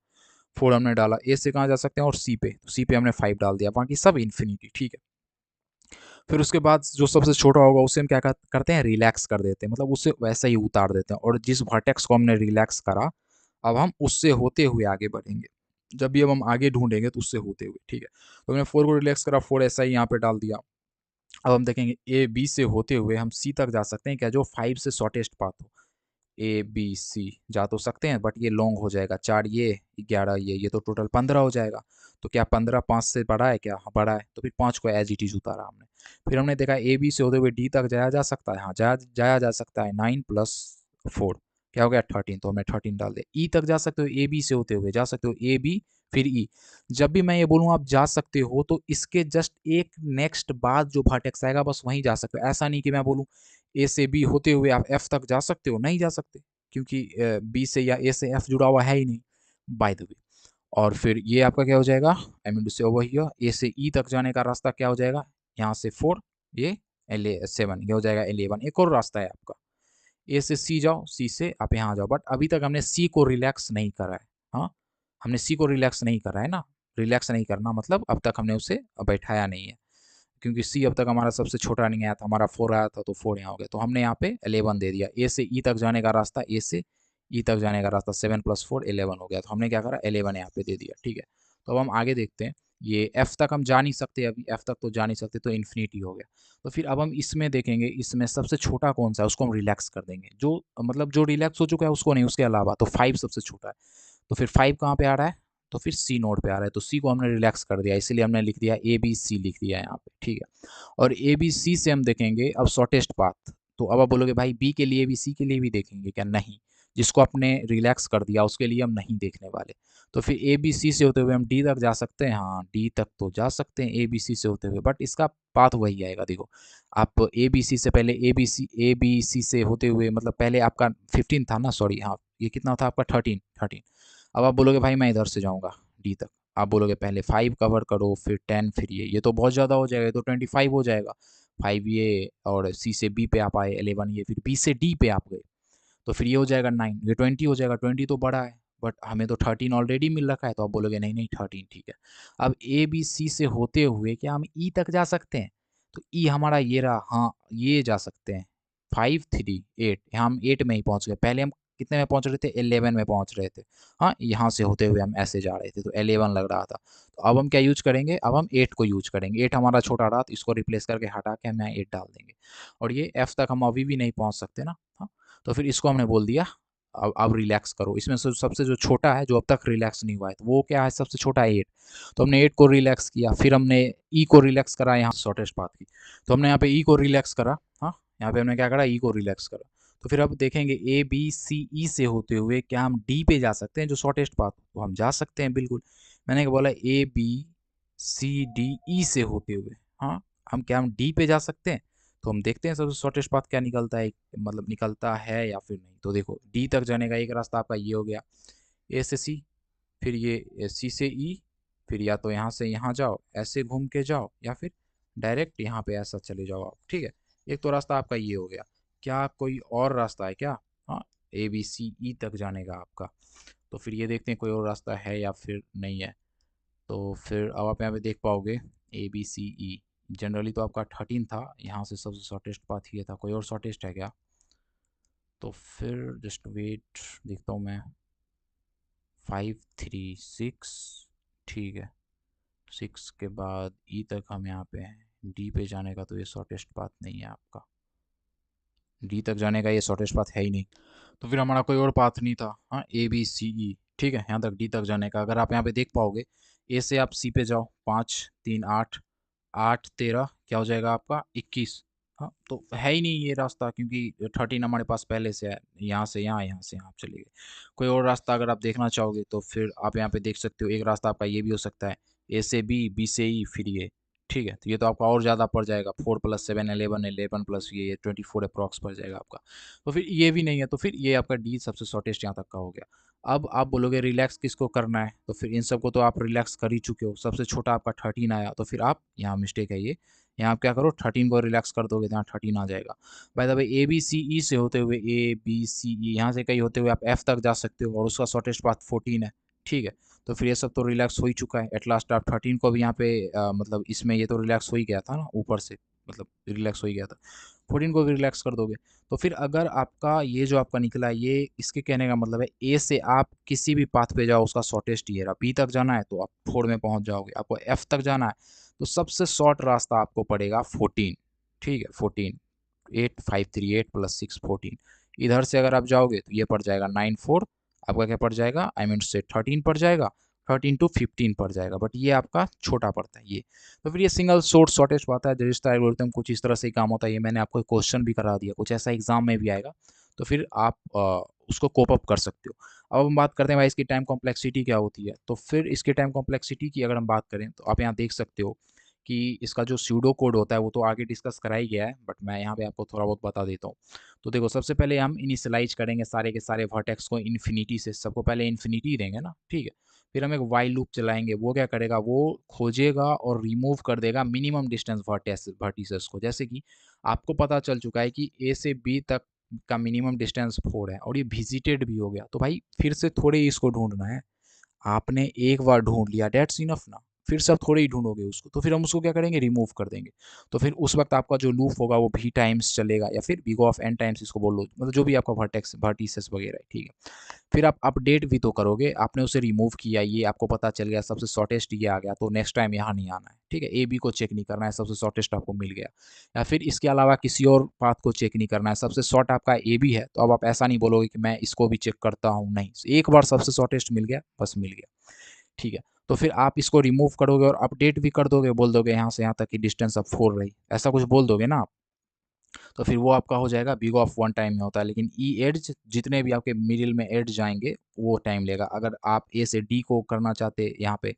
4 हमने डाला। ए से कहाँ जा सकते हैं? और सी पे, तो सी पे हमने 5 डाल दिया, बाकी सब इन्फिनिटी। ठीक है, फिर उसके बाद जो सबसे छोटा होगा उसे हम क्या करते हैं? रिलैक्स कर देते हैं, मतलब उससे वैसे ही उतार देते हैं। और जिस वर्टेक्स को हमने रिलैक्स करा, अब हम उससे होते हुए आगे बढ़ेंगे। जब भी अब हम आगे ढूंढेंगे तो उससे होते हुए। ठीक है, तो हमने 4 को रिलैक्स करा, 4 ऐसा ही यहाँ पे डाल दिया। अब हम देखेंगे ए बी से होते हुए हम सी तक जा सकते हैं क्या, जो 5 से शॉर्टेस्ट पाथ हो। ए बी सी जा तो सकते हैं, बट ये लॉन्ग हो जाएगा। 4 ये 11 ये तो टोटल 15 हो जाएगा। तो क्या 15 5 से बड़ा है क्या? हाँ, बड़ा है। तो फिर 5 को एज इट इज उतारा हमने। फिर हमने देखा ए बी से होते हुए डी तक जाया जा सकता है। हाँ, जाया जा सकता है। 9 प्लस 4 क्या हो गया? 13, तो हमने 13 डाल दिया। ई तक जा सकते हो, ए बी से होते हुए जा सकते हो। ए बी फिर ई। जब भी मैं ये बोलूँ आप जा सकते हो तो इसके जस्ट एक नेक्स्ट बाद जो वर्टेक्स आएगा बस वहीं जा सकते हो। ऐसा नहीं कि मैं बोलूँ ए से बी होते हुए आप एफ तक जा सकते हो, नहीं जा सकते, क्योंकि बी से या ए से एफ जुड़ा हुआ है ही नहीं, बाय द वे। और फिर ये आपका क्या हो जाएगा, आई मीन टू से ओवर हियर, ए से ई तक जाने का रास्ता क्या हो जाएगा, यहाँ से 4, ये एल 7, ये हो जाएगा 11। एक और रास्ता है आपका, ए से सी जाओ, सी से आप यहाँ जाओ, बट अभी तक हमने सी को रिलैक्स नहीं करा है। हाँ, हमने सी को रिलैक्स नहीं करा है ना। रिलैक्स नहीं करना मतलब अब तक हमने उसे बैठाया नहीं है, क्योंकि सी अब तक हमारा सबसे छोटा नहीं आया था, हमारा 4 आया था, तो 4 यहाँ हो गया, तो हमने यहाँ पे 11 दे दिया। ए से ई तक जाने का रास्ता, ए से ई तक जाने का रास्ता 7 + 4 11 हो गया, तो हमने क्या करा 11 यहाँ पे दे दिया। ठीक है, तो अब हम आगे देखते हैं। ये एफ तक हम जा नहीं सकते, अभी एफ तक तो जा नहीं सकते, तो इन्फिनिटी हो गया। तो फिर अब हम इसमें देखेंगे, इसमें सबसे छोटा कौन सा है उसको हम रिलैक्स कर देंगे, जो मतलब जो रिलैक्स हो चुका है उसको नहीं, उसके अलावा। तो 5 सबसे छोटा है, तो फिर 5 कहाँ पे आ रहा है, तो फिर सी नोड पे आ रहा है, तो सी को हमने रिलैक्स कर दिया, इसीलिए हमने लिख दिया ए बी सी, लिख दिया यहाँ पे। ठीक है, और ए बी सी से हम देखेंगे अब शॉर्टेस्ट पाथ। तो अब आप बोलोगे भाई बी के लिए भी सी के लिए भी देखेंगे क्या, नहीं, जिसको आपने रिलैक्स कर दिया उसके लिए हम नहीं देखने वाले। तो फिर ए बी सी से होते हुए हम डी तक जा सकते हैं, हाँ डी तक तो जा सकते हैं ए बी सी से होते हुए, बट इसका पाथ वही आएगा। देखो, आप ए बी सी से पहले ए बी सी से होते हुए, मतलब पहले आपका 15 था ना, सॉरी, हाँ ये कितना था आपका 13। अब आप बोलोगे भाई मैं इधर से जाऊँगा डी तक, आप बोलोगे पहले 5 कवर करो, फिर 10, फिर ये तो बहुत ज़्यादा हो जाएगा, ये तो 25 हो जाएगा। 5 ये, और सी से बी पे आप आए 11, ये फिर बी से डी पे आप गए, तो फिर ये हो जाएगा 9, ये 20 हो जाएगा। 20 तो बड़ा है, बट हमें तो 13 ऑलरेडी मिल रखा है, तो आप बोलोगे नहीं नहीं 13 ठीक है। अब ए बी सी से होते हुए क्या हम ई तक जा सकते हैं, तो ई हमारा ये रहा, हाँ ये जा सकते हैं। 5 3 8, यहाँ हम 8 में ही पहुंच गए, पहले हम कितने में पहुंच रहे थे, 11 में पहुंच रहे थे। हाँ, यहाँ से होते हुए हम ऐसे जा रहे थे, तो 11 लग रहा था। तो अब हम क्या यूज करेंगे, अब हम 8 को यूज करेंगे। 8 हमारा छोटा रहा, तो इसको रिप्लेस करके हटा के हम यहाँ 8 डाल देंगे। और ये एफ तक हम अभी भी नहीं पहुंच सकते ना। हाँ, तो फिर इसको हमने बोल दिया अब रिलैक्स करो। इसमें से सबसे जो छोटा है, जो अब तक रिलैक्स नहीं हुआ है, तो वो क्या है, सबसे छोटा है 8। तो हमने 8 को रिलैक्स किया, फिर हमने ई को रिलैक्स करा यहाँ शॉर्टेस्ट पाथ की, तो हमने यहाँ पे ई को रिलैक्स करा। हाँ, यहाँ पे हमने क्या करा, ई को रिलैक्स करा। तो फिर अब देखेंगे ए बी सी ई से होते हुए क्या हम डी पे जा सकते हैं, जो शॉर्टेस्ट पाथ, तो हम जा सकते हैं बिल्कुल। मैंने क्या बोला, ए बी सी डी ई से होते हुए, हाँ हम डी पे जा सकते हैं। तो हम देखते हैं सबसे शॉर्टेस्ट पाथ क्या निकलता है, मतलब निकलता है या फिर नहीं। तो देखो, डी तक जाने का एक रास्ता आपका ये हो गया, ए से सी, फिर ये सी से ई, फिर या तो यहाँ से यहाँ जाओ, ऐसे घूम के जाओ, या फिर डायरेक्ट यहाँ पे ऐसा चले जाओ आप। ठीक है, एक तो रास्ता आपका ये हो गया। क्या कोई और रास्ता है क्या, हाँ, ए बी सी ई तक जाने का आपका। तो फिर ये देखते हैं कोई और रास्ता है या फिर नहीं है। तो फिर अब आप यहाँ पे देख पाओगे ए बी सी ई, जनरली तो आपका 13 था, यहाँ से सबसे शॉर्टेस्ट पाथ ये था, कोई और शॉर्टेस्ट है क्या। तो फिर जस्ट वेट, देखता हूँ मैं, 5 3 6, ठीक है, 6 के बाद ई तक हम यहाँ पे हैं, डी पे जाने का तो ये शॉर्टेस्ट पाथ नहीं है आपका, डी तक जाने का ये शॉर्टेस्ट पाथ है ही नहीं। तो फिर हमारा कोई और पाथ नहीं था, हाँ ए बी सी ई, ठीक है, यहाँ तक डी तक जाने का। अगर आप यहाँ पे देख पाओगे, ए से आप सी पे जाओ, 5 3 8, 8 13 क्या हो जाएगा आपका 21। हाँ, तो है ही नहीं ये रास्ता, क्योंकि 13 हमारे पास पहले से है, यहाँ से यहाँ, यहाँ से यहाँ आप चले गए। कोई और रास्ता अगर आप देखना चाहोगे तो फिर आप यहाँ पे देख सकते हो, एक रास्ता आपका ये भी हो सकता है, ए से बी, बी से ई, फिर ये। ठीक है, तो ये तो आपका और ज़्यादा पड़ जाएगा, 4 + 7 11, 11 प्लस ये 24 अप्रॉक्स पड़ जाएगा आपका। तो फिर ये भी नहीं है, तो फिर ये आपका डी सबसे शॉर्टेस्ट यहाँ तक का हो गया। अब आप बोलोगे रिलैक्स किसको करना है, तो फिर इन सबको तो आप रिलैक्स कर ही चुके हो, सबसे छोटा आपका 13 आया, तो फिर आप यहाँ मिस्टेक है ये, यहाँ आप क्या करो 13 को रिलैक्स कर दोगे तो यहाँ 13 आ जाएगा। By the way A B C E से होते हुए, ए बी सी ई यहाँ से कहीं होते हुए आप एफ तक जा सकते हो, और उसका शॉर्टेस्ट पाथ 14 है। ठीक है, तो फिर ये सब तो रिलैक्स हो ही चुका है। एट लास्ट आप 13 को भी यहाँ पे मतलब इसमें ये तो रिलैक्स हो ही गया था ना ऊपर से, मतलब रिलैक्स हो ही गया था, 14 को भी रिलैक्स कर दोगे। तो फिर अगर आपका ये जो आपका निकला है, ये इसके कहने का मतलब है ए से आप किसी भी पाथ पे जाओ उसका शॉर्टेस्ट ये रहा। बी तक जाना है तो आप 4 में पहुंच जाओगे, आपको एफ तक जाना है तो सबसे शॉर्ट रास्ता आपको पड़ेगा 14। ठीक है, 14, 8 5 3 8 + 6 14। इधर से अगर आप जाओगे तो ये पड़ जाएगा 9 4, आपका क्या पड़ जाएगा, आई मीन से 13 पड़ जाएगा, 13 to 15 पड़ जाएगा, बट ये आपका छोटा पड़ता है ये। तो फिर ये सिंगल सोर्स शॉर्टेज आता है, दरिश्ता एल्गोरिथम कुछ इस तरह से ही काम होता है। ये मैंने आपको क्वेश्चन भी करा दिया, कुछ ऐसा एग्जाम में भी आएगा, तो फिर आप उसको कोप अप कर सकते हो। अब हम बात करते हैं भाई इसकी टाइम कॉम्प्लेक्सिटी क्या होती है। तो फिर इसकी टाइम कॉम्प्लेक्सिटी की अगर हम बात करें तो आप यहाँ देख सकते हो कि इसका जो स्यूडो कोड होता है वो तो आगे डिस्कस करा ही गया है, बट मैं यहाँ पे आपको थोड़ा बहुत बता देता हूँ। तो देखो, सबसे पहले हम इनिशियलाइज करेंगे सारे के सारे वर्टेक्स को इन्फिनिटी से, सबको पहले इन्फिनिटी देंगे ना, ठीक है। फिर हम एक वाइल लूप चलाएंगे, वो क्या करेगा, वो खोजेगा और रिमूव कर देगा मिनिमम डिस्टेंस वर्टिसेस को। जैसे कि आपको पता चल चुका है कि ए से बी तक का मिनिमम डिस्टेंस 4 है और ये विजिटेड भी हो गया, तो भाई फिर से थोड़े ही इसको ढूंढना है। आपने एक बार ढूंढ लिया, डेट्स इनफ ना। फिर से आप थोड़े ही ढूंढोगे उसको, तो फिर हम उसको क्या करेंगे, रिमूव कर देंगे। तो फिर उस वक्त आपका जो लूप होगा वो भी टाइम्स चलेगा, या फिर बिग ऑफ एन टाइम्स इसको बोल लो, मतलब जो भी आपका वर्टेक्स वर्टिसेस वगैरह है, ठीक है। फिर आप अपडेट भी तो करोगे, आपने उसे रिमूव किया, ये आपको पता चल गया सबसे शॉर्टेस्ट ये आ गया, तो नेक्स्ट टाइम यहाँ नहीं आना है, ठीक है। ए बी को चेक नहीं करना है, सबसे शॉर्टेस्ट आपको मिल गया। या फिर इसके अलावा किसी और पाथ को चेक नहीं करना है, सबसे शॉर्ट आपका ए बी है, तो अब आप ऐसा नहीं बोलोगे कि मैं इसको भी चेक करता हूँ, नहीं, एक बार सबसे शॉर्टेस्ट मिल गया, बस मिल गया, ठीक है। तो फिर आप इसको रिमूव करोगे और अपडेट भी कर दोगे, बोल दोगे यहाँ से यहाँ तक की डिस्टेंस अब 4 रही, ऐसा कुछ बोल दोगे ना आप। तो फिर वो आपका हो जाएगा बिग ऑफ वन टाइम में होता है, लेकिन ई एड्ज जितने भी आपके मिडिल में एड्ज जाएंगे वो टाइम लेगा। अगर आप ए से डी को करना चाहते हैं यहाँ पे,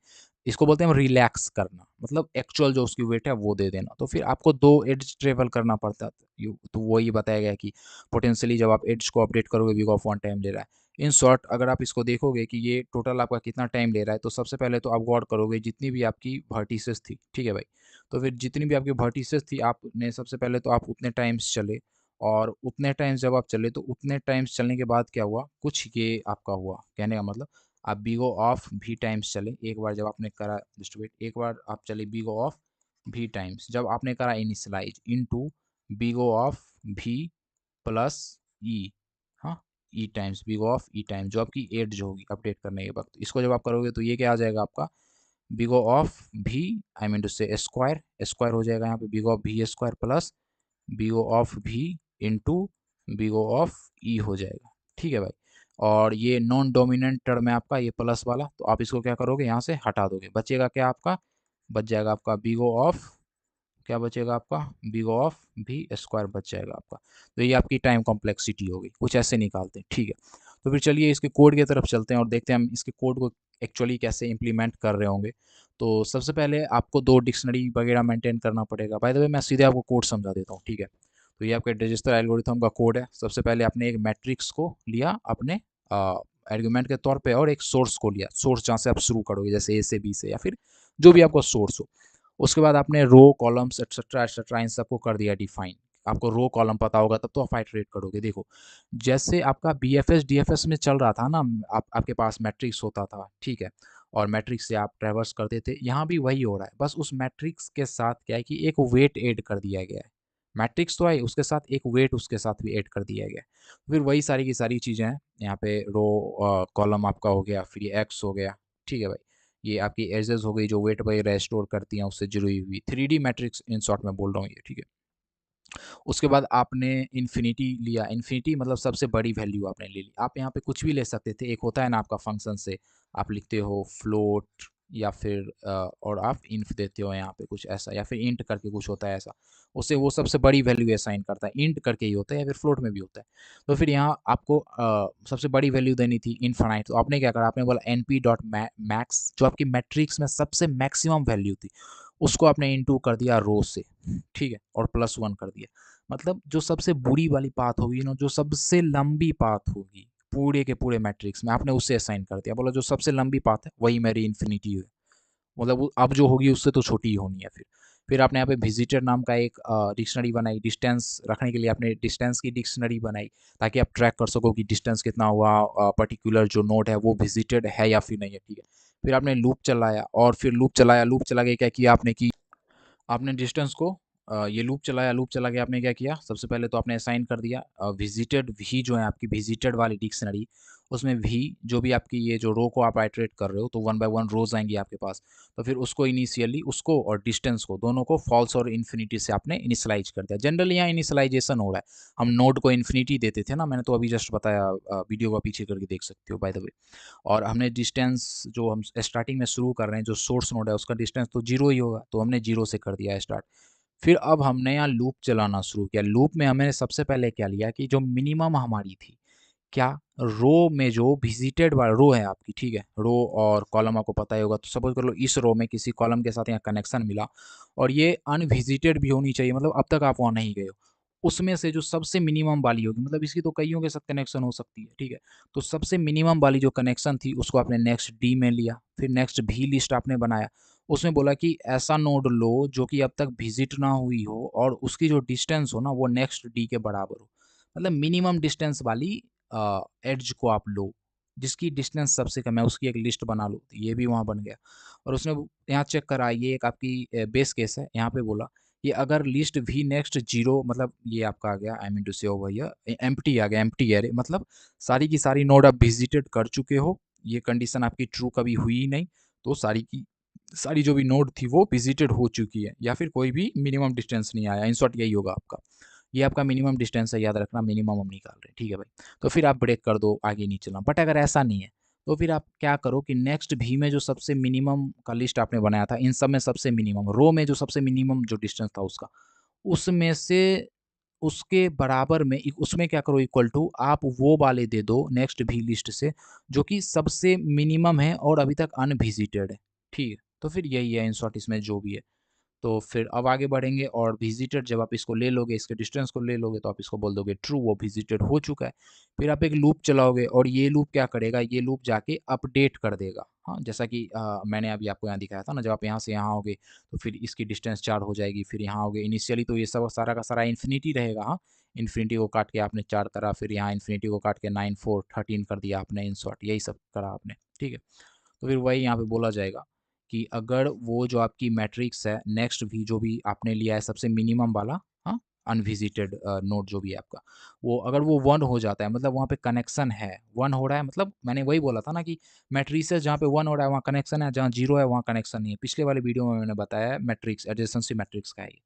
इसको बोलते हैं रिलैक्स करना, मतलब एक्चुअल जो उसकी वेट है वो दे देना, तो फिर आपको 2 एड्ज ट्रेवल करना पड़ता है। तो वही बताया गया कि पोटेंशियली जब आप एड्ज को अपडेट करोगे बिग ऑफ वन टाइम ले रहा है। इन शॉर्ट अगर आप इसको देखोगे कि ये टोटल आपका कितना टाइम ले रहा है, तो सबसे पहले तो आप गौर करोगे जितनी भी आपकी वर्टिसेस थी, ठीक है भाई। तो फिर जितनी भी आपकी वर्टिसेस थी, आपने सबसे पहले तो आप उतने टाइम्स चले, और उतने टाइम्स जब आप चले तो उतने टाइम्स चलने के बाद क्या हुआ, कुछ ये आपका हुआ, कहने का मतलब आप बिगो ऑफ भी टाइम्स चले। एक बार जब आपने करा डिस्ट्रीब्यूट, एक बार आप चले बिगो ऑफ भी टाइम्स, जब आपने करा इनिशियलाइज इनटू बिगो ऑफ भी प्लस ई, हाँ, E times big O of E times, जो आपकी एट जो होगी अपडेट करने के वक्त, इसको जब आप करोगे तो ये क्या आ जाएगा आपका, बिगो ऑफ भी, आई मीन टू से स्क्वायर, स्क्वायर हो जाएगा यहाँ पे बिगो ऑफ भी स्क्वायर प्लस बिगो ऑफ भी इंटू बिगो ऑफ ई हो जाएगा, ठीक है भाई। और ये नॉन डोमिनेंट टर्म है आपका ये प्लस वाला, तो आप इसको क्या करोगे, यहाँ से हटा दोगे, बचेगा क्या आपका, बच जाएगा आपका बिगो ऑफ, क्या बचेगा आपका, बिगो ऑफ भी स्क्वायर बच जाएगा आपका। तो ये आपकी टाइम कॉम्प्लेक्सिटी होगी, कुछ ऐसे निकालते हैं, ठीक है। तो फिर चलिए इसके कोड की तरफ चलते हैं और देखते हैं हम इसके कोड को एक्चुअली कैसे इंप्लीमेंट कर रहे होंगे। तो सबसे पहले आपको 2 डिक्शनरी वगैरह मेंटेन करना पड़ेगा। बाय द वे मैं सीधे आपको कोड समझा देता हूँ, ठीक है। तो ये आपके रजिस्टर एल्गोरिथम का कोड है। सबसे पहले आपने एक मैट्रिक्स को लिया अपने आर्गुमेंट के तौर पे, और एक सोर्स को लिया, सोर्स जहाँ से आप शुरू करोगे, जैसे ए से बी से या फिर जो भी आपका सोर्स हो। उसके बाद आपने रो कॉलम्स एटसेट्रा एटसेट्रा इन सबको कर दिया डिफाइन। आपको रो कॉलम पता होगा तब तो आप आइटरेट करोगे। देखो, जैसे आपका B F S D F S में चल रहा था ना, आपके पास मैट्रिक्स होता था, ठीक है, और मैट्रिक्स से आप ट्रेवर्स करते थे, यहाँ भी वही हो रहा है, बस उस मैट्रिक्स के साथ क्या है कि एक वेट ऐड कर दिया गया है। मैट्रिक्स तो आई, उसके साथ एक वेट उसके साथ भी ऐड कर दिया गया है। फिर वही सारी की सारी चीज़ें हैं यहाँ पे, रो कॉलम आपका हो गया, फिर ये एक्स हो गया, ठीक है भाई। ये आपकी एजेस हो गई जो वेट वगैरह स्टोर करती हैं, उससे जुड़ी हुई 3D मैट्रिक्स इन शॉर्ट में बोल रहा हूँ ये, ठीक है। उसके बाद आपने इन्फिनिटी लिया, इन्फिनिटी मतलब सबसे बड़ी वैल्यू आपने ले ली। आप यहाँ पे कुछ भी ले सकते थे, एक होता है ना आपका फंक्शन से आप लिखते हो फ्लोट, या फिर और आप इन्फ देते हो यहाँ पे कुछ ऐसा, या फिर इंट करके कुछ होता है ऐसा, उससे वो सबसे बड़ी वैल्यू असाइन करता है, इंट करके ही होता है या फिर फ्लोट में भी होता है। तो फिर यहाँ आपको सबसे बड़ी वैल्यू देनी थी इनफाइनाइट, तो आपने क्या करा, आपने बोला एन पी डॉट मैक्स, जो आपकी मैट्रिक्स में सबसे मैक्सिमम वैल्यू थी उसको आपने इनटू कर दिया रो से, ठीक है, और +1 कर दिया। मतलब जो सबसे बुरी वाली पाथ होगी ना, जो सबसे लंबी पाथ होगी पूरे के पूरे मैट्रिक्स में, आपने उससे असाइन कर दिया, बोला जो सबसे लंबी पाथ है वही मेरी इन्फिनिटी है, मतलब अब जो होगी उससे तो छोटी ही होनी है। फिर आपने यहाँ पे विजिटर नाम का एक डिक्शनरी बनाई, डिस्टेंस रखने के लिए आपने डिस्टेंस की डिक्शनरी बनाई, ताकि आप ट्रैक कर सको कि डिस्टेंस कितना हुआ, पर्टिकुलर जो नोड है वो विजिटेड है या फिर नहीं है, ठीक है। फिर आपने लूप चलाया, और फिर लूप चला के क्या किया आपने कि आपने डिस्टेंस को ये लूप चलाया, लूप चला के आपने क्या किया, सबसे पहले तो आपने असाइन कर दिया विजिटेड भी, जो है आपकी विजिटेड वाली डिक्शनरी, उसमें भी जो भी आपकी ये जो रो को आप आइटरेट कर रहे हो, तो 1 बाय 1 रोज आएंगी आपके पास। तो फिर उसको इनिशियली, उसको और डिस्टेंस को, दोनों को फॉल्स और इन्फिनिटी से आपने इनिशलाइज कर दिया। जनरली यहाँ इनिशलाइजेशन हो रहा है, हम नोड को इन्फिनिटी देते थे ना, मैंने तो अभी जस्ट बताया, वीडियो को पीछे करके देख सकते हो बाय द वे। और हमने डिस्टेंस जो हम स्टार्टिंग में शुरू कर रहे हैं, जो सोर्स नोड है उसका डिस्टेंस तो जीरो ही होगा, तो हमने जीरो से कर दिया है स्टार्ट। फिर अब हमने यहाँ लूप चलाना शुरू किया। लूप में हमने सबसे पहले क्या लिया कि जो मिनिमम हमारी थी, क्या रो में जो विजिटेड वाला रो है आपकी, ठीक है, रो और कॉलम आपको पता ही होगा। तो सपोज कर लो इस रो में किसी कॉलम के साथ यहाँ कनेक्शन मिला और ये अनविजिटेड भी होनी चाहिए, मतलब अब तक आप वहाँ नहीं गए हो। उसमें से जो सबसे मिनिमम वाली होगी, मतलब इसकी तो कईयों के साथ कनेक्शन हो सकती है, ठीक है, तो सबसे मिनिमम वाली जो कनेक्शन थी उसको आपने नेक्स्ट डी में लिया। फिर नेक्स्ट भी लिस्ट आपने बनाया, उसमें बोला कि ऐसा नोड लो जो कि अब तक विजिट ना हुई हो और उसकी जो डिस्टेंस हो ना वो नेक्स्ट डी के बराबर हो, मतलब मिनिमम डिस्टेंस वाली एड्ज को आप लो, जिसकी डिस्टेंस सबसे कम है उसकी एक लिस्ट बना लो। तो ये भी वहाँ बन गया। और उसने यहाँ चेक करा, ये एक आपकी बेस केस है, यहाँ पे बोला कि अगर लिस्ट भी नेक्स्ट जीरो, मतलब ये आपका आ गया, आई मीन टू से ओवर हियर एम्प्टी आ गया, एम्प्टी एरे, मतलब सारी की सारी नोड आप विजिटेड कर चुके हो, ये कंडीशन आपकी ट्रू कभी हुई ही नहीं, तो सारी की सारी जो भी नोड थी वो विजिटेड हो चुकी है, या फिर कोई भी मिनिमम डिस्टेंस नहीं आया। इन शॉर्ट यही होगा आपका, ये आपका मिनिमम डिस्टेंस है, याद रखना, मिनिमम हम निकाल रहे हैं, ठीक है भाई। तो फिर आप ब्रेक कर दो, आगे नहीं चलना। बट अगर ऐसा नहीं है तो फिर आप क्या करो कि नेक्स्ट भी में जो सबसे मिनिमम का लिस्ट आपने बनाया था, इन सब में सबसे मिनिमम रो में जो सबसे मिनिमम जो डिस्टेंस था उसका, उसमें से उसके बराबर में उसमें क्या करो, इक्वल टू आप वो वाले दे दो नेक्स्ट भी लिस्ट से जो कि सबसे मिनिमम है और अभी तक अनविजिटेड है, ठीक है। तो फिर यही है इन शॉर्ट इसमें जो भी है। तो फिर अब आगे बढ़ेंगे और विजिटेड जब आप इसको ले लोगे, इसके डिस्टेंस को ले लोगे, तो आप इसको बोल दोगे ट्रू, वो विजिटेड हो चुका है। फिर आप एक लूप चलाओगे और ये लूप क्या करेगा, ये लूप जाके अपडेट कर देगा। हाँ, जैसा कि मैंने अभी आपको यहाँ दिखाया था ना, जब आप यहाँ से यहाँ आओगे तो फिर इसकी डिस्टेंस 4 हो जाएगी, फिर यहाँ आओगे इनिशियली तो ये सब सारा का सारा इन्फिनिटी रहेगा। हाँ, इन्फिनिटी को काट के आपने 4 करा, फिर यहाँ इन्फिनिटी को काट के 9 4 13 कर दिया आपने, इन शॉर्ट यही सब करा आपने, ठीक है। तो फिर वही यहाँ पे बोला जाएगा कि अगर वो जो आपकी मैट्रिक्स है नेक्स्ट भी जो भी आपने लिया है सबसे मिनिमम वाला, हाँ, अनविजिटेड नोड जो भी है आपका, वो अगर वो 1 हो जाता है, मतलब वहाँ पे कनेक्शन है, 1 हो रहा है, मतलब मैंने वही बोला था ना कि मैट्रिसेस जहाँ पे 1 हो रहा है वहाँ कनेक्शन है, जहाँ 0 है वहाँ कनेक्शन नहीं है। पिछले वाले वीडियो में मैंने बताया है मैट्रिक्स एडजेसेंसी मैट्रिक्स का है ये,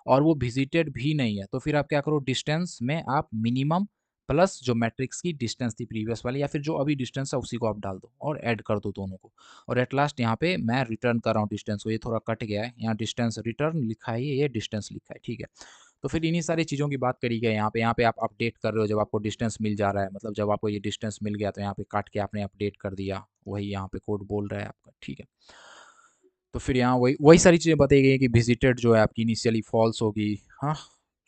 और वो विजिटेड भी नहीं है, तो फिर आप क्या करो, डिस्टेंस में आप मिनिमम प्लस जो मैट्रिक्स की डिस्टेंस थी प्रीवियस वाली, या फिर जो अभी डिस्टेंस है उसी को आप डाल दो और ऐड कर दो दोनों को। और एट लास्ट यहाँ पे मैं रिटर्न कर रहा हूँ डिस्टेंस को, ये थोड़ा कट गया है, यहाँ डिस्टेंस रिटर्न लिखा है, ये डिस्टेंस लिखा है, ठीक है। तो फिर इन्हीं सारी चीज़ों की बात करी गई यहाँ पे आप अपडेट कर रहे हो जब आपको डिस्टेंस मिल जा रहा है, मतलब जब आपको ये डिस्टेंस मिल गया तो यहाँ पे काट के आपने अपडेट कर दिया, वही यहाँ पे कोड बोल रहा है आपका, ठीक है। तो फिर यहाँ वही वही सारी चीज़ें बताई गई हैं कि विजिटेड जो है आपकी इनिशियली फॉल्स होगी, हाँ,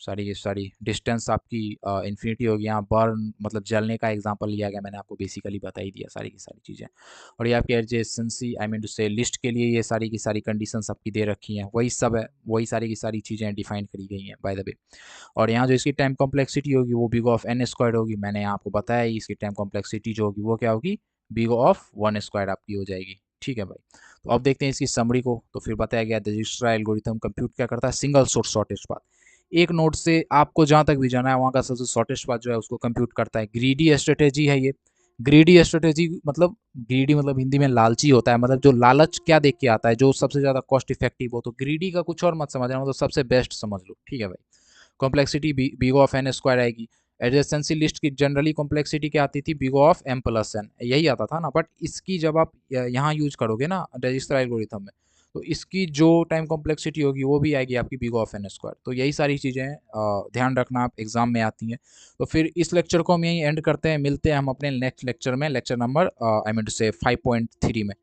सारी की सारी डिस्टेंस आपकी इन्फिनिटी होगी। यहाँ बर्न मतलब जलने का एग्जांपल लिया गया, मैंने आपको बेसिकली बता ही दिया सारी की सारी चीज़ें। और ये आपकी एडजेसेंसी, आई मीन टू से लिस्ट के लिए ये सारी की सारी कंडीशंस आपकी दे रखी हैं, वही सब है, वही सारी की सारी चीज़ें डिफाइन करी गई हैं बाय द वे। और यहाँ जो इसकी टाइम कॉम्प्लेक्सिटी होगी वो बिग ऑफ एन स्क्वायर होगी, मैंने यहाँ आपको बताया ही, इसकी टाइम कॉम्प्लेक्सिटी जो होगी वो क्या होगी, बिग ऑफ 1 स्क्वायर आपकी हो जाएगी, ठीक है भाई। तो अब देखते हैं इसकी समरी को। तो फिर बताया गया दिज्क्स्ट्रा एल्गोरिथम कंप्यूट क्या करता है, सिंगल सोर्स शॉर्टेस्ट पाथ, एक नोड से आपको जहां तक भी जाना है वहां का सबसे शॉर्टेस्ट पाथ जो है उसको कंप्यूट करता है। ग्रीडी स्ट्रेटेजी है ये। ग्रीडी स्ट्रेटेजी मतलब, ग्रीडी मतलब हिंदी में लालची होता है, मतलब जो लालच क्या देख के आता है, जो सबसे ज्यादा कॉस्ट इफेक्टिव हो। तो ग्रीडी का कुछ और मत समझना, मतलब सबसे बेस्ट समझ लो, ठीक है भाई। Complexity big of N square आएगी। एडजेसेंसी लिस्ट की जनरली कॉम्प्लेक्सिटी क्या आती थी, big of M plus N, यही आता था ना। बट इसकी जब आप यहाँ यूज करोगे ना रजिस्टर एल्गोरिथम में, तो इसकी जो टाइम कॉम्प्लेक्सिटी होगी वो भी आएगी आपकी बिग ऑफ एन स्क्वायर। तो यही सारी चीज़ें ध्यान रखना, आप एग्जाम में आती हैं। तो फिर इस लेक्चर को हम यहीं एंड करते हैं, मिलते हैं हम अपने नेक्स्ट लेक्चर में, lecture number I mean two से 5.3 में।